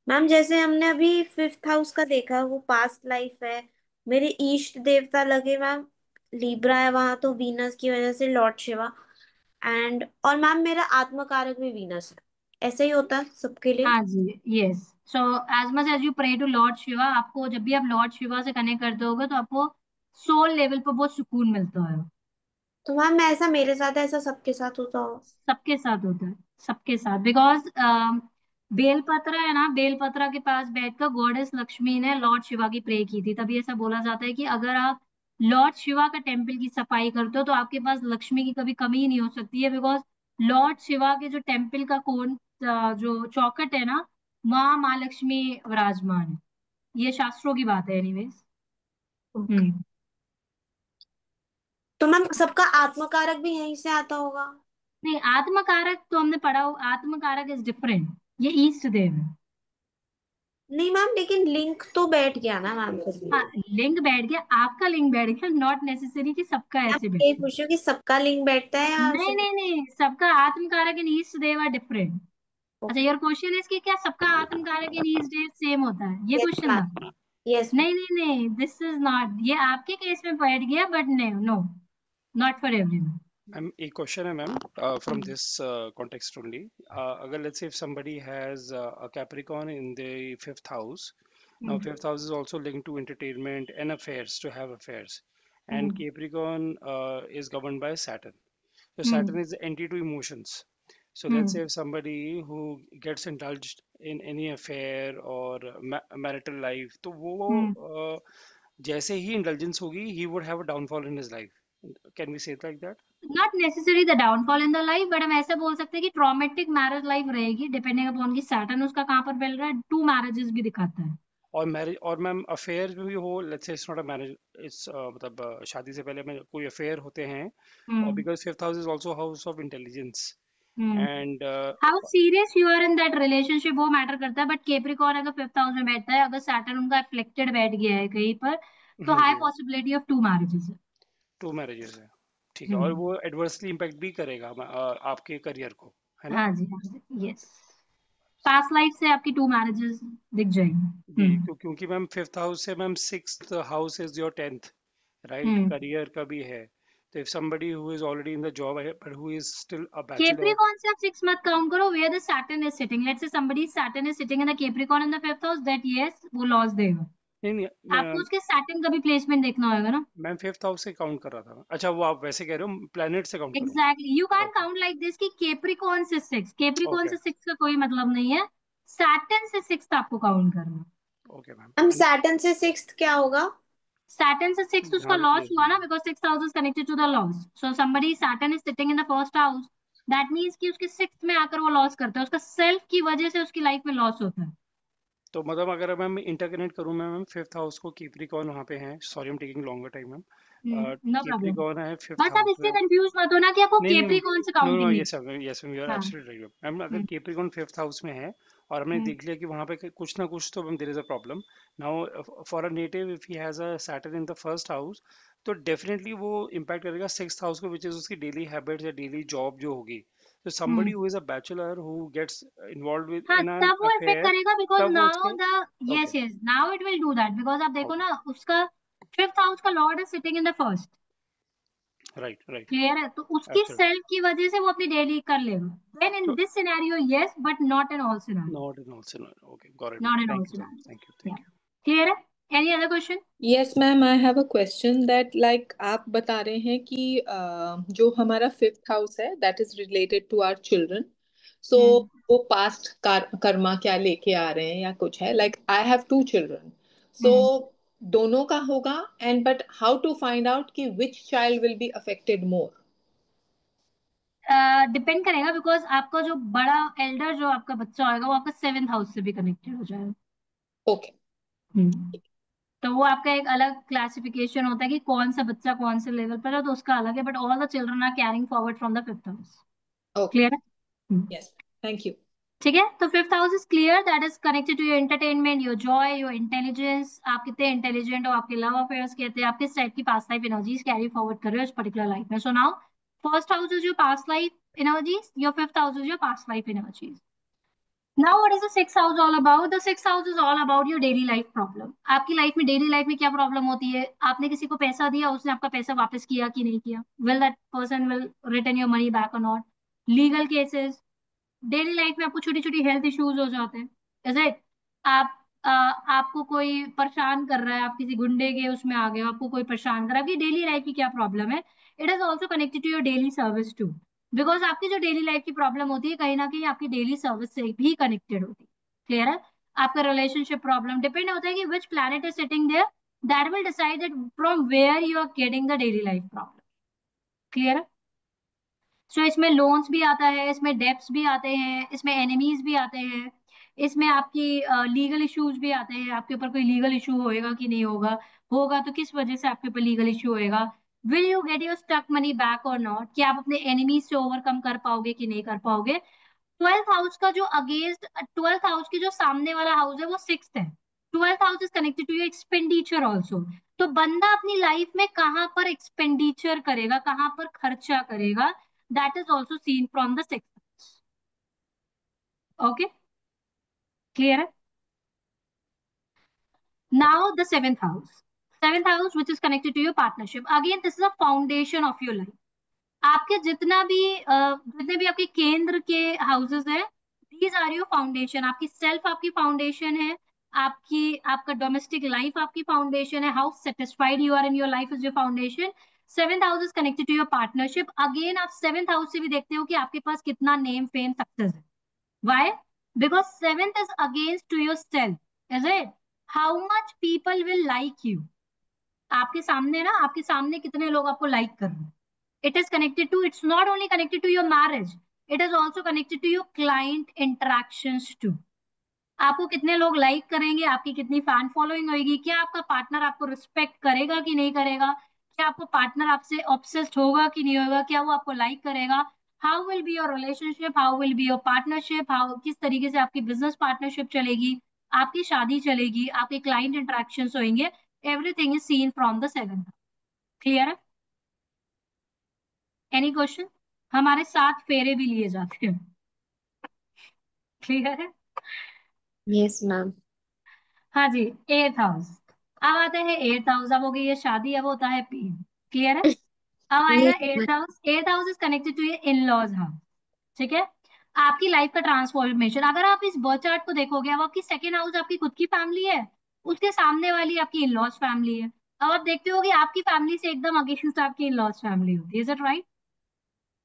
[SPEAKER 3] मैम जैसे हमने अभी फिफ्थ हाउस का देखा, वो पास्ट लाइफ है। मेरे इष्ट देवता लगे मैम, लिब्रा है वहां, तो वीनस की वजह से लॉर्ड शिवा। एंड और मैम मेरा आत्मकारक भी वीनस है। ऐसा ही होता है सबके लिए?
[SPEAKER 1] हाँ जी, yes. So as much as you pray to lord Shiva, आपको जब भी आप लॉर्ड शिवा से कनेक्ट करते होगे तो आपको सोल लेवल पर बहुत सुकून मिलता है।
[SPEAKER 3] तो मैम ऐसा मेरे साथ है, ऐसा सबके साथ होता हो?
[SPEAKER 1] सबके साथ होता है, सबके साथ। बिकॉज बेलपत्रा है ना, बेलपत्रा के पास बैठकर गॉडेस लक्ष्मी ने लॉर्ड शिवा की प्रे की थी। तभी ऐसा बोला जाता है कि अगर आप लॉर्ड शिवा का टेम्पल की सफाई करते हो तो आपके पास लक्ष्मी की कभी कमी ही नहीं हो सकती है। बिकॉज लॉर्ड शिवा के जो टेम्पल का कोन, जो चौखट है ना, वहाँ माँ लक्ष्मी विराजमान है। ये शास्त्रों की बात है एनीवेज।
[SPEAKER 3] ओके।
[SPEAKER 1] हम्म।
[SPEAKER 3] तो मैम सबका आत्मकारक भी यहीं से आता होगा?
[SPEAKER 1] नहीं, आत्मकारक तो हमने पढ़ा हो, आत्मकारक इज डिफरेंट, ये ईस्ट देव है।
[SPEAKER 3] नहीं मैम, लेकिन लिंक तो बैठ गया ना मैम फिर भी।
[SPEAKER 1] हाँ, लिंक बैठ गया, आपका लिंक बैठ गया, नॉट नेसेसरी कि सबका
[SPEAKER 3] मैं
[SPEAKER 1] ऐसे
[SPEAKER 3] यही
[SPEAKER 1] बैठे।
[SPEAKER 3] पूछ रही हूँ कि सबका लिंक बैठता है या
[SPEAKER 1] नहीं
[SPEAKER 3] सिर्फ?
[SPEAKER 1] नहीं नहीं, सबका आत्मकारक इन ईस्ट देव आर डिफरेंट। अच्छा,
[SPEAKER 3] ओके।
[SPEAKER 1] योर क्वेश्चन इज कि क्या सबका आत्मकारक इन ईस्ट देव सेम होता है, ये
[SPEAKER 3] यस
[SPEAKER 1] क्वेश्चन
[SPEAKER 3] मैम।
[SPEAKER 1] था।
[SPEAKER 3] Yes ma'am.
[SPEAKER 1] नहीं नहीं नहीं, दिस इज नॉट, ये आपके केस में बैठ गया, but no no, not for everyone.
[SPEAKER 4] Ma'am एक क्वेश्चन है ma'am, from this context only. अगर let's say if somebody has a Capricorn in the fifth house. Now fifth house is also linked to entertainment and affairs, to have affairs, and Capricorn is governed by Saturn. So Saturn is the entity to emotions. So let's say if somebody who gets indulged in any affair or marital life, तो वो जैसे ही indulgence होगी, he would have a downfall in his life. Can we say it like that?
[SPEAKER 1] Not necessary the downfall in the life, but हम ऐसे बोल सकते हैं कि ट्रॉमेटिक मैरिज लाइफ रहेगी, डिपेंडिंग अपॉन की सैटर्न उसका कहाँ पर मिल रहा है। टू मैरिजेस भी दिखाता है।
[SPEAKER 4] और मैरिज और मैम अफेयर में भी हो, let's say it's not a marriage, it's मतलब शादी से पहले में कोई अफेयर होते हैं, और
[SPEAKER 1] hmm
[SPEAKER 4] because fifth house is also house of intelligence
[SPEAKER 1] hmm
[SPEAKER 4] and
[SPEAKER 1] how serious you are in that relationship वो मैटर करता है। बट केप्रिकॉर्न अगर फिफ्थ हाउस में बैठता है, अगर सैटर्न उनका एफ्लेक्टेड बैठ गया है कहीं पर, तो हाई
[SPEAKER 4] जी
[SPEAKER 1] पॉसिबिलिटी ऑफ टू मैरिजेस है।
[SPEAKER 4] टू मैरिजेस है, ठीक है, और
[SPEAKER 1] हम्म।
[SPEAKER 4] वो एडवर्सली इम्पैक्ट भी करेगा आपके करियर को, है ना?
[SPEAKER 1] हाँ जी, हाँ जी, यस। पास्ट लाइफ से आपकी टू मैरिजेस दिख जाएंगी।
[SPEAKER 4] जी क्योंकि मैम फिफ्थ हाउस से ma'am sixth house is your tenth, right,
[SPEAKER 1] hmm
[SPEAKER 4] career का भी है। तो if somebody who is already in the job है but who is still a bachelor.
[SPEAKER 1] Capricorn से आप सिक्स मत काउंट करो, where the Saturn is sitting. Let's say somebody Saturn is sitting in the Capricorn in the fifth house, that yes वो loss देगा।
[SPEAKER 4] नहीं नहीं,
[SPEAKER 1] आपको उसके सैटर्न का भी प्लेसमेंट देखना होगा ना।
[SPEAKER 4] मैं फिफ्थ हाउस से काउंट कर रहा था। अच्छा, वो आप वैसे कह रहे हो प्लेनेट से काउंट करूँ?
[SPEAKER 1] Exactly, you can
[SPEAKER 4] okay
[SPEAKER 1] count like this कि केप्रिकॉन से सिक्स, केप्रिकॉन
[SPEAKER 4] ओके
[SPEAKER 1] से सिक्स का कोई मतलब नहीं है। सैटर्न से सिक्स आपको काउंट करना।
[SPEAKER 4] Okay ma'am.
[SPEAKER 3] हम सैटर्न से सिक्स्थ क्या होगा?
[SPEAKER 1] सैटर्न से सिक्स उसका
[SPEAKER 4] यहाँ पे
[SPEAKER 1] लॉस
[SPEAKER 4] प्लेस
[SPEAKER 1] हुआ ना, because six house is connected to the loss. So somebody Saturn is sitting in the first house, that means कि उसके सिक्स में आकर वो लॉस करता है, उसका सेल्फ की वजह से उसकी लाइफ में लॉस होता है।
[SPEAKER 4] तो मतलब अगर मैं इंटरकनेक्ट करूँ मैम, फिफ्थ हाउस को कीप्रिकॉन वहाँ पे है, sorry I am taking longer time ma'am,
[SPEAKER 1] no problem.
[SPEAKER 4] Capricorn है फिफ्थ
[SPEAKER 1] बस आप
[SPEAKER 4] हाउस
[SPEAKER 1] इससे
[SPEAKER 4] में।
[SPEAKER 1] कंफ्यूज मत होना कि आपको
[SPEAKER 4] नहीं नहीं
[SPEAKER 1] केप्रिकॉन से
[SPEAKER 4] नो नो,
[SPEAKER 1] काउंटिंग नहीं।
[SPEAKER 4] यस मैम, यू आर
[SPEAKER 1] हाँ।
[SPEAKER 4] Absolutely right ma'am. अगर
[SPEAKER 1] हम्म
[SPEAKER 4] केप्रिकॉन फिफ्थ हाउस में है और हमने
[SPEAKER 1] हम्म
[SPEAKER 4] देख लिया कि वहाँ पे कुछ ना कुछ तो ma'am there is a problem. Now for a native if he has a Saturn in the first house, तो डेफिनेटली वो इम्पैक्ट करेगा सिक्स्थ हाउस को, विच इज उसकी डेली हैबिट्स या डेली जॉब जो होगी, So somebody who is a bachelor who gets involved with
[SPEAKER 1] हाँ
[SPEAKER 4] in an
[SPEAKER 1] तब वो इफेक्ट
[SPEAKER 4] affair,
[SPEAKER 1] करेगा बिकॉज
[SPEAKER 4] तब वो
[SPEAKER 1] नाउ
[SPEAKER 4] उसके
[SPEAKER 1] the
[SPEAKER 4] okay
[SPEAKER 1] yes yes now it will do that because आप देखो
[SPEAKER 4] okay
[SPEAKER 1] ना उसका फिफ्थ हाउस का Lord is sitting in the first.
[SPEAKER 4] right
[SPEAKER 1] clear है? तो उसकी
[SPEAKER 4] absolutely.
[SPEAKER 1] सेल्फ की वजह से वो अपनी डेली कर लेगा। Then in
[SPEAKER 4] So
[SPEAKER 1] this scenario yes but not in all scenario.
[SPEAKER 4] not in all scenario. Okay, got it,
[SPEAKER 1] not
[SPEAKER 4] ma'am.
[SPEAKER 1] In all
[SPEAKER 4] Thank you, sir.
[SPEAKER 1] Scenario.
[SPEAKER 4] Thank you. Thank you.
[SPEAKER 1] Clear है? Any other question?
[SPEAKER 2] Yes ma'am, I have a question that like आप बता रहे हैं कि जो हमारा fifth house है that is related to our children, so वो पास्ट कर्मा क्या लेके आ रहे हैं या कुछ है, like I have two children, so दोनों का होगा, and but how to find out कि which child will be affected more?
[SPEAKER 1] Depend करेगा बिकॉज आपका जो बड़ा एल्डर जो आपका बच्चा होगा वो आपका सेवेंथ हाउस से भी कनेक्टेड हो जाएगा।
[SPEAKER 2] ओके,
[SPEAKER 1] तो वो आपका एक अलग क्लासिफिकेशन होता है कि कौन सा बच्चा कौन से लेवल पर है, तो उसका अलग है, but all the children are carrying forward from the fifth house.
[SPEAKER 2] Okay,
[SPEAKER 1] clear है?
[SPEAKER 2] Yes, thank you.
[SPEAKER 1] ठीक है, तो fifth house is clear, that is connected to your entertainment, your joy, your intelligence. आप कितने इंटेलिजेंट हो, आपके love affairs कहते हैं, आप किस टाइप की past life energies carry forward कर रहे हो इस पर्टिकुलर लाइफ में। So now first house is your past life energies, your fifth house is your past life energies. Now what is the sixth house all about? The sixth house is all about your daily life problem. आपकी life में daily life में क्या problem होती है? आपने किसी को पैसा दिया, उसने आपका पैसा वापस किया कि नहीं किया? Will that person will return your money back or not? Legal cases, daily life में आपको छोटी छोटी हेल्थ इश्यूज हो जाते हैं। जैसे आप आपको कोई परेशान कर रहा है, आप किसी गुंडे के उसमें आ गए हो, आपको कोई परेशान कर रहा है, आपकी डेली लाइफ की क्या प्रॉब्लम है? It is also connected to your daily service too, because आपकी जो डेली लाइफ की प्रॉब्लम होती है कहीं ना कहीं आपकी डेली सर्विस से भी कनेक्टेड होती है। क्लियर है? आपका रिलेशनशिप प्रॉब्लम डिपेंड होता है कि which planet is sitting there, that will decide that from where you are getting the daily life problem. Clear है? सो इसमें लोन्स भी आता है, इसमें डेब्ट्स भी आते हैं, इसमें एनिमीज भी आते हैं, इसमें आपकी लीगल इश्यूज भी आते हैं। आपके ऊपर कोई लीगल इशू होएगा कि नहीं होगा, होगा तो किस वजह से आपके ऊपर लीगल इशू होएगा, will you get your stuck money back और नॉट, कि आप अपने एनिमीज से ओवरकम कर पाओगे कि नहीं कर पाओगे। ट्वेल्थ हाउस का जो अगेंस्ट, ट्वेल्थ हाउस के जो सामने वाला हाउस है वो सिक्स्थ है। Twelfth house is connected to your expenditure also. तो बंदा अपनी लाइफ में कहाँ पर एक्सपेंडिचर करेगा, कहाँ पर खर्चा करेगा, that is also seen from the sixth house. Okay, clear? Now the seventh house which is connected to your partnership, again this is a foundation of your life. आपके जितने भी आपके केंद्र के हाउसेस है, दीज आर योर फाउंडेशन। आपकी self आपकी foundation है, आपका डोमेस्टिक लाइफ आपकी फाउंडेशन है, how satisfied you are in your life is your foundation. Seventh house is connected to your partnership, again आप सेवेंथ हाउस से भी देखते हो कि आपके पास कितना नेम फेम सक्सेस है। Why? Because seventh is against to yourself, is it? How much people will like you? आपके सामने ना, आपके सामने कितने लोग आपको लाइक कर रहे हैं? It is connected to, it's not only connected to your marriage, it is also connected to your client interactions too. आपको कितने लोग लाइक करेंगे, आपकी कितनी फैन फॉलोइंग होगी, क्या आपका पार्टनर आपको रिस्पेक्ट करेगा कि नहीं करेगा, क्या आपको पार्टनर आपसे ऑब्सेस्ड होगा कि नहीं होगा, क्या वो आपको लाइक करेगा, how will be your relationship, how will be your partnership, how किस तरीके से आपकी बिजनेस पार्टनरशिप चलेगी, आपकी शादी चलेगी, आपके क्लाइंट इंटरेक्शन होंगे, everything is seen from the seventh. Clear है? Any question? हमारे 7 फेरे भी लिए जाते हैं। क्लियर है?
[SPEAKER 3] Yes ma'am.
[SPEAKER 1] हाँ जी, एट्थ हाउस। अब आता है एट्थ हाउस, अब हो गई है शादी, अब होता है पेन। क्लियर है? अब आएगा eighth house. Eighth house is connected to ये इन लॉज हाउस। ठीक है? आपकी लाइफ का ट्रांसफॉर्मेशन, अगर आप इस बर्थ चार्ट को देखोगे, अब आपकी सेकेंड हाउस आपकी खुद की फैमिली है, उसके सामने वाली आपकी इन लॉज फैमिली है। अब आप देखते हो कि आपकी फैमिली से एकदम अगेंस्ट आपकी इन लॉज फैमिली होती है। Is it right?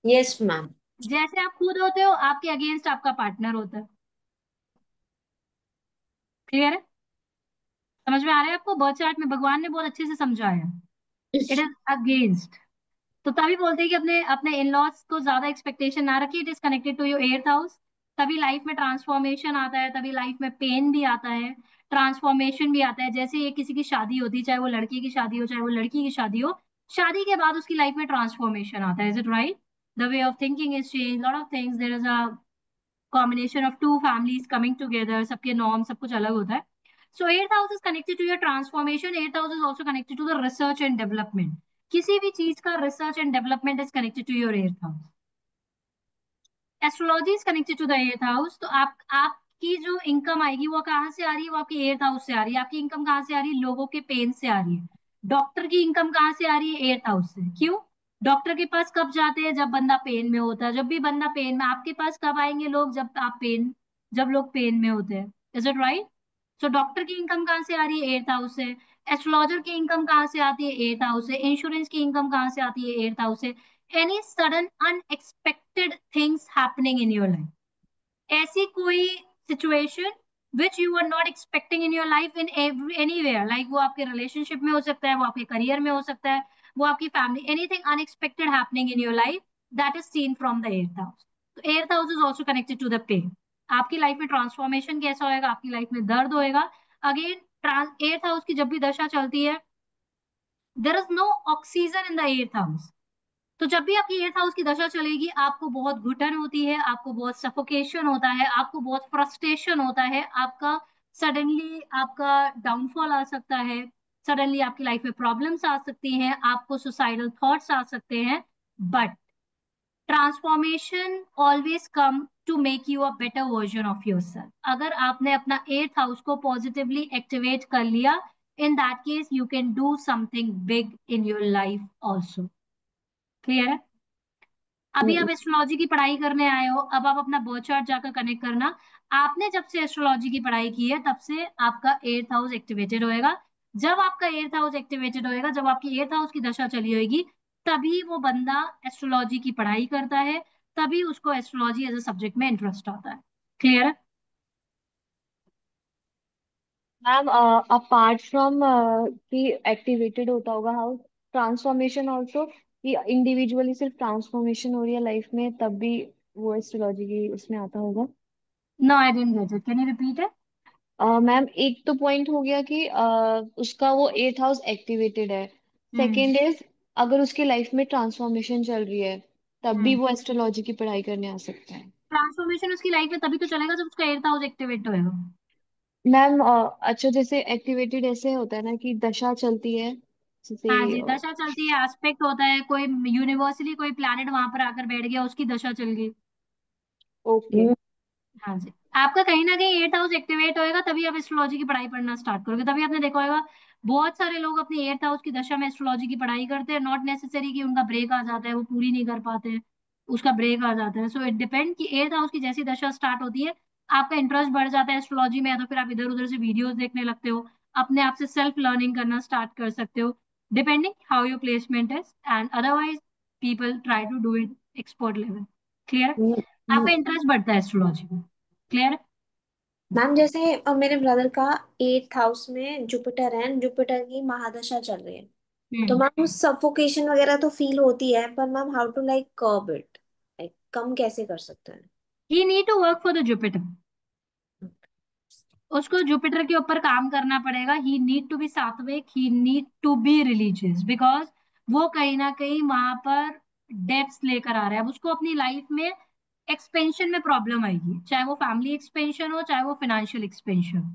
[SPEAKER 3] Yes ma'am.
[SPEAKER 1] जैसे आप खुद होते हो, आपके अगेंस्ट आपका पार्टनर होता है। क्लियर है? समझ में आ रहा है आपको? बर्थ चार्ट में भगवान ने बहुत अच्छे से समझाया, इट इज अगेंस्ट। तो तभी बोलते हैं कि अपने अपने इन लॉज को ज्यादा एक्सपेक्टेशन ना रखिए, it is connected to your eighth house. तभी लाइफ में ट्रांसफॉर्मेशन आता है, तभी लाइफ में पेन भी आता है, ट्रांसफॉर्मेशन भी आता है। जैसे ये किसी की शादी होती है, चाहे वो लड़के की शादी हो चाहे वो लड़की की शादी हो, शादी के बाद उसकी लाइफ में ट्रांसफॉर्मेशन आता है। Is it right? The way of thinking is change, lot of things, there is a combination of two families coming together, सबके नॉर्म सब कुछ अलग होता है। So eighth house is connected to your transformation. Eighth house is also connected to the research and development. किसी भी चीज का research and development is connected to your eighth house. Astrology is connected to the eighth house, तो आपकी जो income आएगी वो कहाँ से आ रही है? वो आपके एर्थ हाउस से आ रही है। आपकी इनकम कहाँ से आ रही है? लोगों के पेन से आ रही है। डॉक्टर की इनकम कहाँ से आ रही है? एर्थ हाउस से। क्यों? डॉक्टर के पास कब जाते हैं? जब बंदा पेन में होता है। जब भी बंदा पेन में, आपके पास कब आएंगे लोग? जब लोग पेन में होते हैं। Is it right? So doctor की इनकम कहाँ से आ रही है? एर्थ हाउस से। एस्ट्रोलॉजर की इनकम कहाँ से आती है? एर्थ हाउस से। इंश्योरेंस की इनकम कहाँ से आती है? एर्थ हाउस से। Any sudden unexpected things happening in your life, ऐसी कोई situation which you are not expecting in your life, in anywhere, like वो आपके रिलेशनशिप में हो सकता है, वो आपके करियर में हो सकता है, वो आपकी family, anything unexpected happening in your life, that is seen from the eighth house. तो eighth house is also connected to the pain. आपकी लाइफ में ट्रांसफॉर्मेशन कैसा होएगा? आपकी लाइफ में दर्द होएगा। अगेन, एर्थ हाउस की जब भी दशा चलती है, there is no oxygen in the eighth house. तो जब भी आपकी एट्थ हाउस की दशा चलेगी, आपको बहुत घुटन होती है, आपको बहुत सफोकेशन होता है, आपको बहुत फ्रस्ट्रेशन होता है, आपका सडनली आपका डाउनफॉल आ सकता है, सडनली आपकी लाइफ में प्रॉब्लम्स आ सकती हैं, आपको सुसाइडल थॉट्स आ सकते हैं। But transformation always come to make you a better version of your self. अगर आपने अपना एट्थ हाउस को पॉजिटिवली एक्टिवेट कर लिया, in that case you can do something big in your life also. Clear है? अभी आप एस्ट्रोलॉजी की पढ़ाई करने आए हो, अब आप अपना बर्थ चार्ट जाकर कनेक्ट करना। आपने जब से एस्ट्रोलॉजी की पढ़ाई की है, तब से आपका एट्थ हाउस एक्टिवेटेड होएगा। जब आपका एट्थ हाउस एक्टिवेटेड होएगा, जब आपकी एट्थ हाउस की दशा चली होगी, तभी वो बंदा एस्ट्रोलॉजी की पढ़ाई करता है, तभी उसको एस्ट्रोलॉजी एज अ सब्जेक्ट में इंटरेस्ट आता है। क्लियर है?
[SPEAKER 5] मैम, अपार्ट फ्रॉम कि एक्टिवेटेड होता होगा हाउस, ट्रांसफॉर्मेशन ऑल्सो, कि इंडिविजुअली सिर्फ ट्रांसफॉर्मेशन हो रही है लाइफ में, तब भी वो एस्ट्रोलॉजी की उसमें आता होगा?
[SPEAKER 1] No, I don't get it, can you repeat it?
[SPEAKER 5] Ma'am, एक तो पॉइंट हो गया कि उसका वो एट हाउस एक्टिवेटेड है।
[SPEAKER 1] हम्म।
[SPEAKER 5] सेकेंड इज, अगर उसकी लाइफ में ट्रांसफॉर्मेशन चल रही है, तब भी
[SPEAKER 1] हम्म।
[SPEAKER 5] वो एस्ट्रोलॉजी की पढ़ाई करने आ सकता है।
[SPEAKER 1] ट्रांसफॉर्मेशन उसकी लाइफ में तभी तो चलेगा जब उसका एट्थ हाउस एक्टिवेट होएगा।
[SPEAKER 5] मैम, अच्छा, जैसे एक्टिवेटेड ऐसे होता है ना कि दशा चलती है, जैसे।
[SPEAKER 1] हाँ जी, दशा चलती है, एस्पेक्ट होता है, कोई यूनिवर्सली कोई प्लैनेट वहां पर आकर बैठ गया, उसकी दशा चल गई।
[SPEAKER 5] ओके।
[SPEAKER 1] हाँ जी। आपका कहीं ना कहीं एट्थ हाउस एक्टिवेट होएगा, तभी आप एस्ट्रोलॉजी की पढ़ाई पढ़ना स्टार्ट करोगे। तभी आपने देखा होगा, बहुत सारे लोग अपनी एट्थ हाउस की दशा में एस्ट्रोलॉजी की पढ़ाई करते हैं। नॉट नेसेसरी कि उनका ब्रेक आ जाता है, वो पूरी नहीं कर पाते हैं, उसका ब्रेक आ जाता है। सो इट डिपेंड कि एट्थ हाउस की जैसी दशा स्टार्ट होती है, आपका इंटरेस्ट बढ़ जाता है एस्ट्रोलॉजी में, या तो फिर आप इधर उधर से वीडियोस देखने लगते हो, अपने आप से सेल्फ लर्निंग करना स्टार्ट कर सकते हो, depending how your placement is. And otherwise people try to do it expert level. Clear है? आपका इंटरेस्ट बढ़ता है एस्ट्रोलॉजी में। क्लियर?
[SPEAKER 3] मैम, जैसे मेरे ब्रदर का एट्थ हाउस में जुपिटर है, जुपिटर की महादशा चल रही है। तो
[SPEAKER 1] हम्म।
[SPEAKER 3] मैम, उस सफोकेशन वगैरह तो फील होती है, पर ma'am how to like curb it, like कम कैसे कर सकते हैं?
[SPEAKER 1] He need to work for the Jupiter. उसको जुपिटर के ऊपर काम करना पड़ेगा। ही need to be sattvic, he need to be religious, because वो कहीं ना कहीं वहां पर डेप्थ लेकर आ रहा है। अब उसको अपनी लाइफ में एक्सपेंशन में प्रॉब्लम आएगी, चाहे वो फैमिली एक्सपेंशन हो, चाहे वो फाइनेंशियल एक्सपेंशन हो।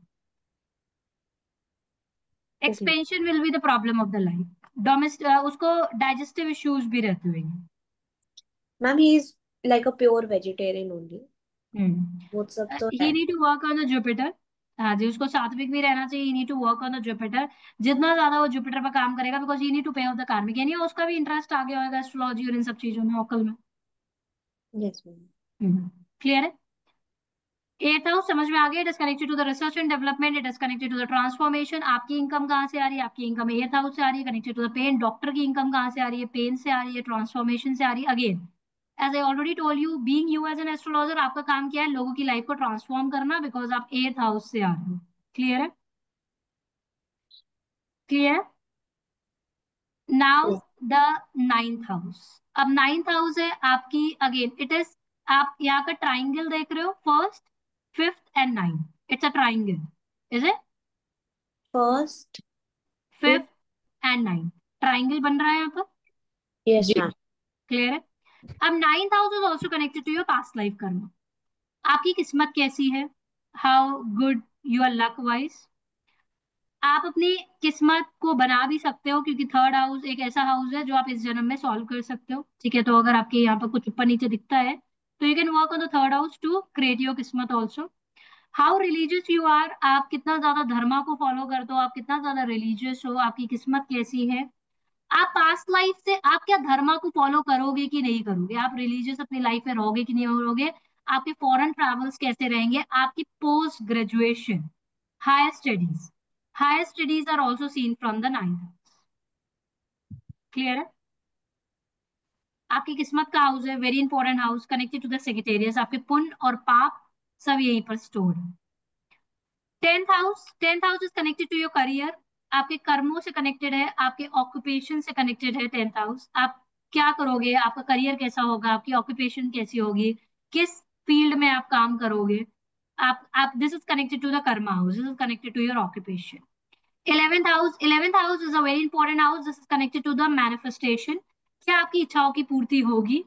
[SPEAKER 3] Okay
[SPEAKER 1] expansion will be the problem of the life. उसको डाइजेस्टिव इश्यूज भी रहते हुए।
[SPEAKER 3] Ma'am, he is like a pure vegetarian only, वो सब तो
[SPEAKER 1] ही
[SPEAKER 3] है।
[SPEAKER 1] Need to work on the Jupiter. हाँ जी, उसको सात्विक भी रहना चाहिए। He need to work on the Jupiter. जितना ज्यादा वो जुपिटर पर काम करेगा, because he need to pay off the कार्मिक, यानी उसका भी इंटरेस्ट आ गया होगा एस्ट्रोलॉजी और इन सब चीजों में, ओकल में।
[SPEAKER 3] Yes ma'am.
[SPEAKER 1] क्लियर है? एट हाउस समझ में आ गया? It is connected to the research and development, it is connected to the transformation. आपकी इनकम कहाँ से आ रही है? आपकी इनकम एट हाउस से आ रही है, connected to the pain. Doctor की इनकम कहाँ से आ रही है? पेन से आ रही है, ट्रांसफॉर्मेशन से आ रही है। Again, as I already told you, being you as an astrologer, आपका काम क्या है? लोगों की लाइफ को ट्रांसफॉर्म करना, बिकॉज आप एट हाउस से आ रहे हो। क्लियर है? Clear? Now the ninth house. अब नाइन्थ हाउस है आपकी, अगेन इट इज, आप यहाँ का ट्राइंगल देख रहे हो, first, fifth and ninth, it's a triangle. Is it?
[SPEAKER 3] First, fifth.
[SPEAKER 1] Fifth and ninth, triangle बन रहा है यहाँ पर।
[SPEAKER 3] यस
[SPEAKER 2] जी।
[SPEAKER 3] मैम।
[SPEAKER 1] क्लियर है? अब ninth house is also connected to your past life karma. आपकी किस्मत कैसी है? How good your luck wise. आप अपनी किस्मत को बना भी सकते हो, क्योंकि थर्ड हाउस एक ऐसा हाउस है जो आप इस जन्म में सॉल्व कर सकते हो। ठीक है? तो अगर आपके यहाँ पर कुछ ऊपर नीचे दिखता है, तो you can work on the third house to create your kismat also. How religious you are, आप कितना ज्यादा धर्मा को फॉलो करते हो, आप कितना ज्यादा रिलीजियस हो, आपकी किस्मत कैसी है। आप पास्ट लाइफ से आप क्या धर्मा को फॉलो करोगे कि नहीं करोगे, आप रिलीजियस अपनी लाइफ में रहोगे कि नहीं रहोगे, आपके फॉरेन ट्रैवल्स कैसे रहेंगे, आपकी post graduation, higher studies, higher studies are also seen from the ninth house. Clear है। आपकी किस्मत का हाउस है very important house, connected to the Sagittarius, आपके पुण्य और पाप सब यहीं पर स्टोर है। Tenth house is connected to your career, आपके कर्मों से कनेक्टेड है, आपके ऑक्यूपेशन से कनेक्टेड है टेंथ हाउस। आप क्या करोगे, आपका करियर कैसा होगा, आपकी ऑक्यूपेशन कैसी होगी, किस फील्ड में आप काम करोगे। आप this is connected to the karma house, this is connected to your occupation. 11th house is a very important house, this is connected to the manifestation, क्या आपकी इच्छाओं की पूर्ति होगी,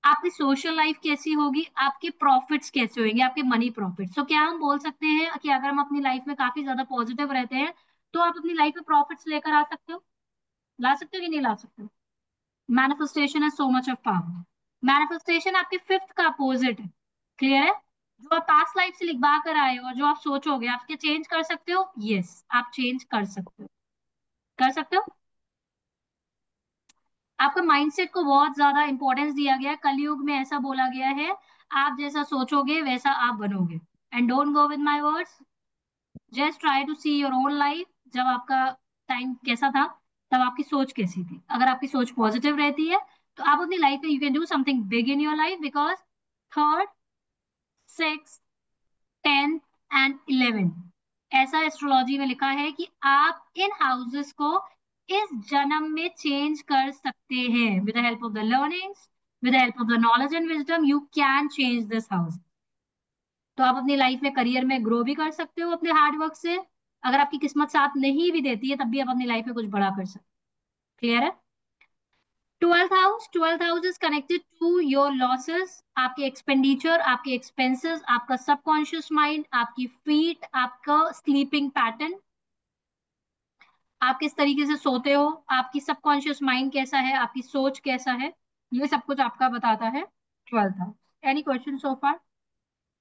[SPEAKER 1] आपकी सोशल लाइफ कैसी होगी, आपके प्रॉफिट्स कैसे होंगे, आपके मनी प्रॉफिट्स। तो क्या हम बोल सकते हैं कि अगर हम अपनी लाइफ में काफी ज्यादा पॉजिटिव रहते हैं तो आप अपनी लाइफ में प्रॉफिट्स लेकर आ सकते हो, ला सकते हो कि नहीं ला सकते हो। मैनिफेस्टेशन है सो मच ऑफ पावर। मैनिफेस्टेशन आपके फिफ्थ का अपोजिट है। क्लियर है। जो आप पास्ट लाइफ से लिखवा कर आए हो और जो आप सोचोगे, आप क्या चेंज कर सकते हो, यस आप चेंज कर सकते हो, कर सकते हो। आपका माइंडसेट को बहुत ज्यादा इंपॉर्टेंस दिया गया है, कलयुग में ऐसा बोला गया है, आप जैसा सोचोगे वैसा आप बनोगे। And don't go with my words, just try to see your own life. जब आपका टाइम कैसा था, तब आपकी सोच कैसी थी। अगर आपकी सोच पॉजिटिव रहती है तो आप अपनी लाइफ में you can do something big in your life, because third, six, 10th and 11th ऐसा एस्ट्रोलॉजी में लिखा है कि आप इन हाउसेस को इस जन्म में चेंज कर सकते हैं। With the help of the learnings, with the help of the knowledge and wisdom, you can change this house. तो आप अपनी लाइफ में करियर में ग्रो भी कर सकते हो अपने हार्ड वर्क से। अगर आपकी किस्मत साथ नहीं भी देती है तब भी आप अपनी लाइफ में कुछ बड़ा कर सकते हो। क्लियर है। Twelfth house is connected to your losses, आपके एक्सपेंडिचर, आपके एक्सपेंसेस, आपका सबकॉन्शियस माइंड, आपकी फीट, आपका स्लीपिंग पैटर्न, आप किस तरीके से सोते हो, आपकी सबकॉन्शियस माइंड कैसा है, आपकी सोच कैसा है, ये सब कुछ आपका बताता है twelfth house. Any question so फार।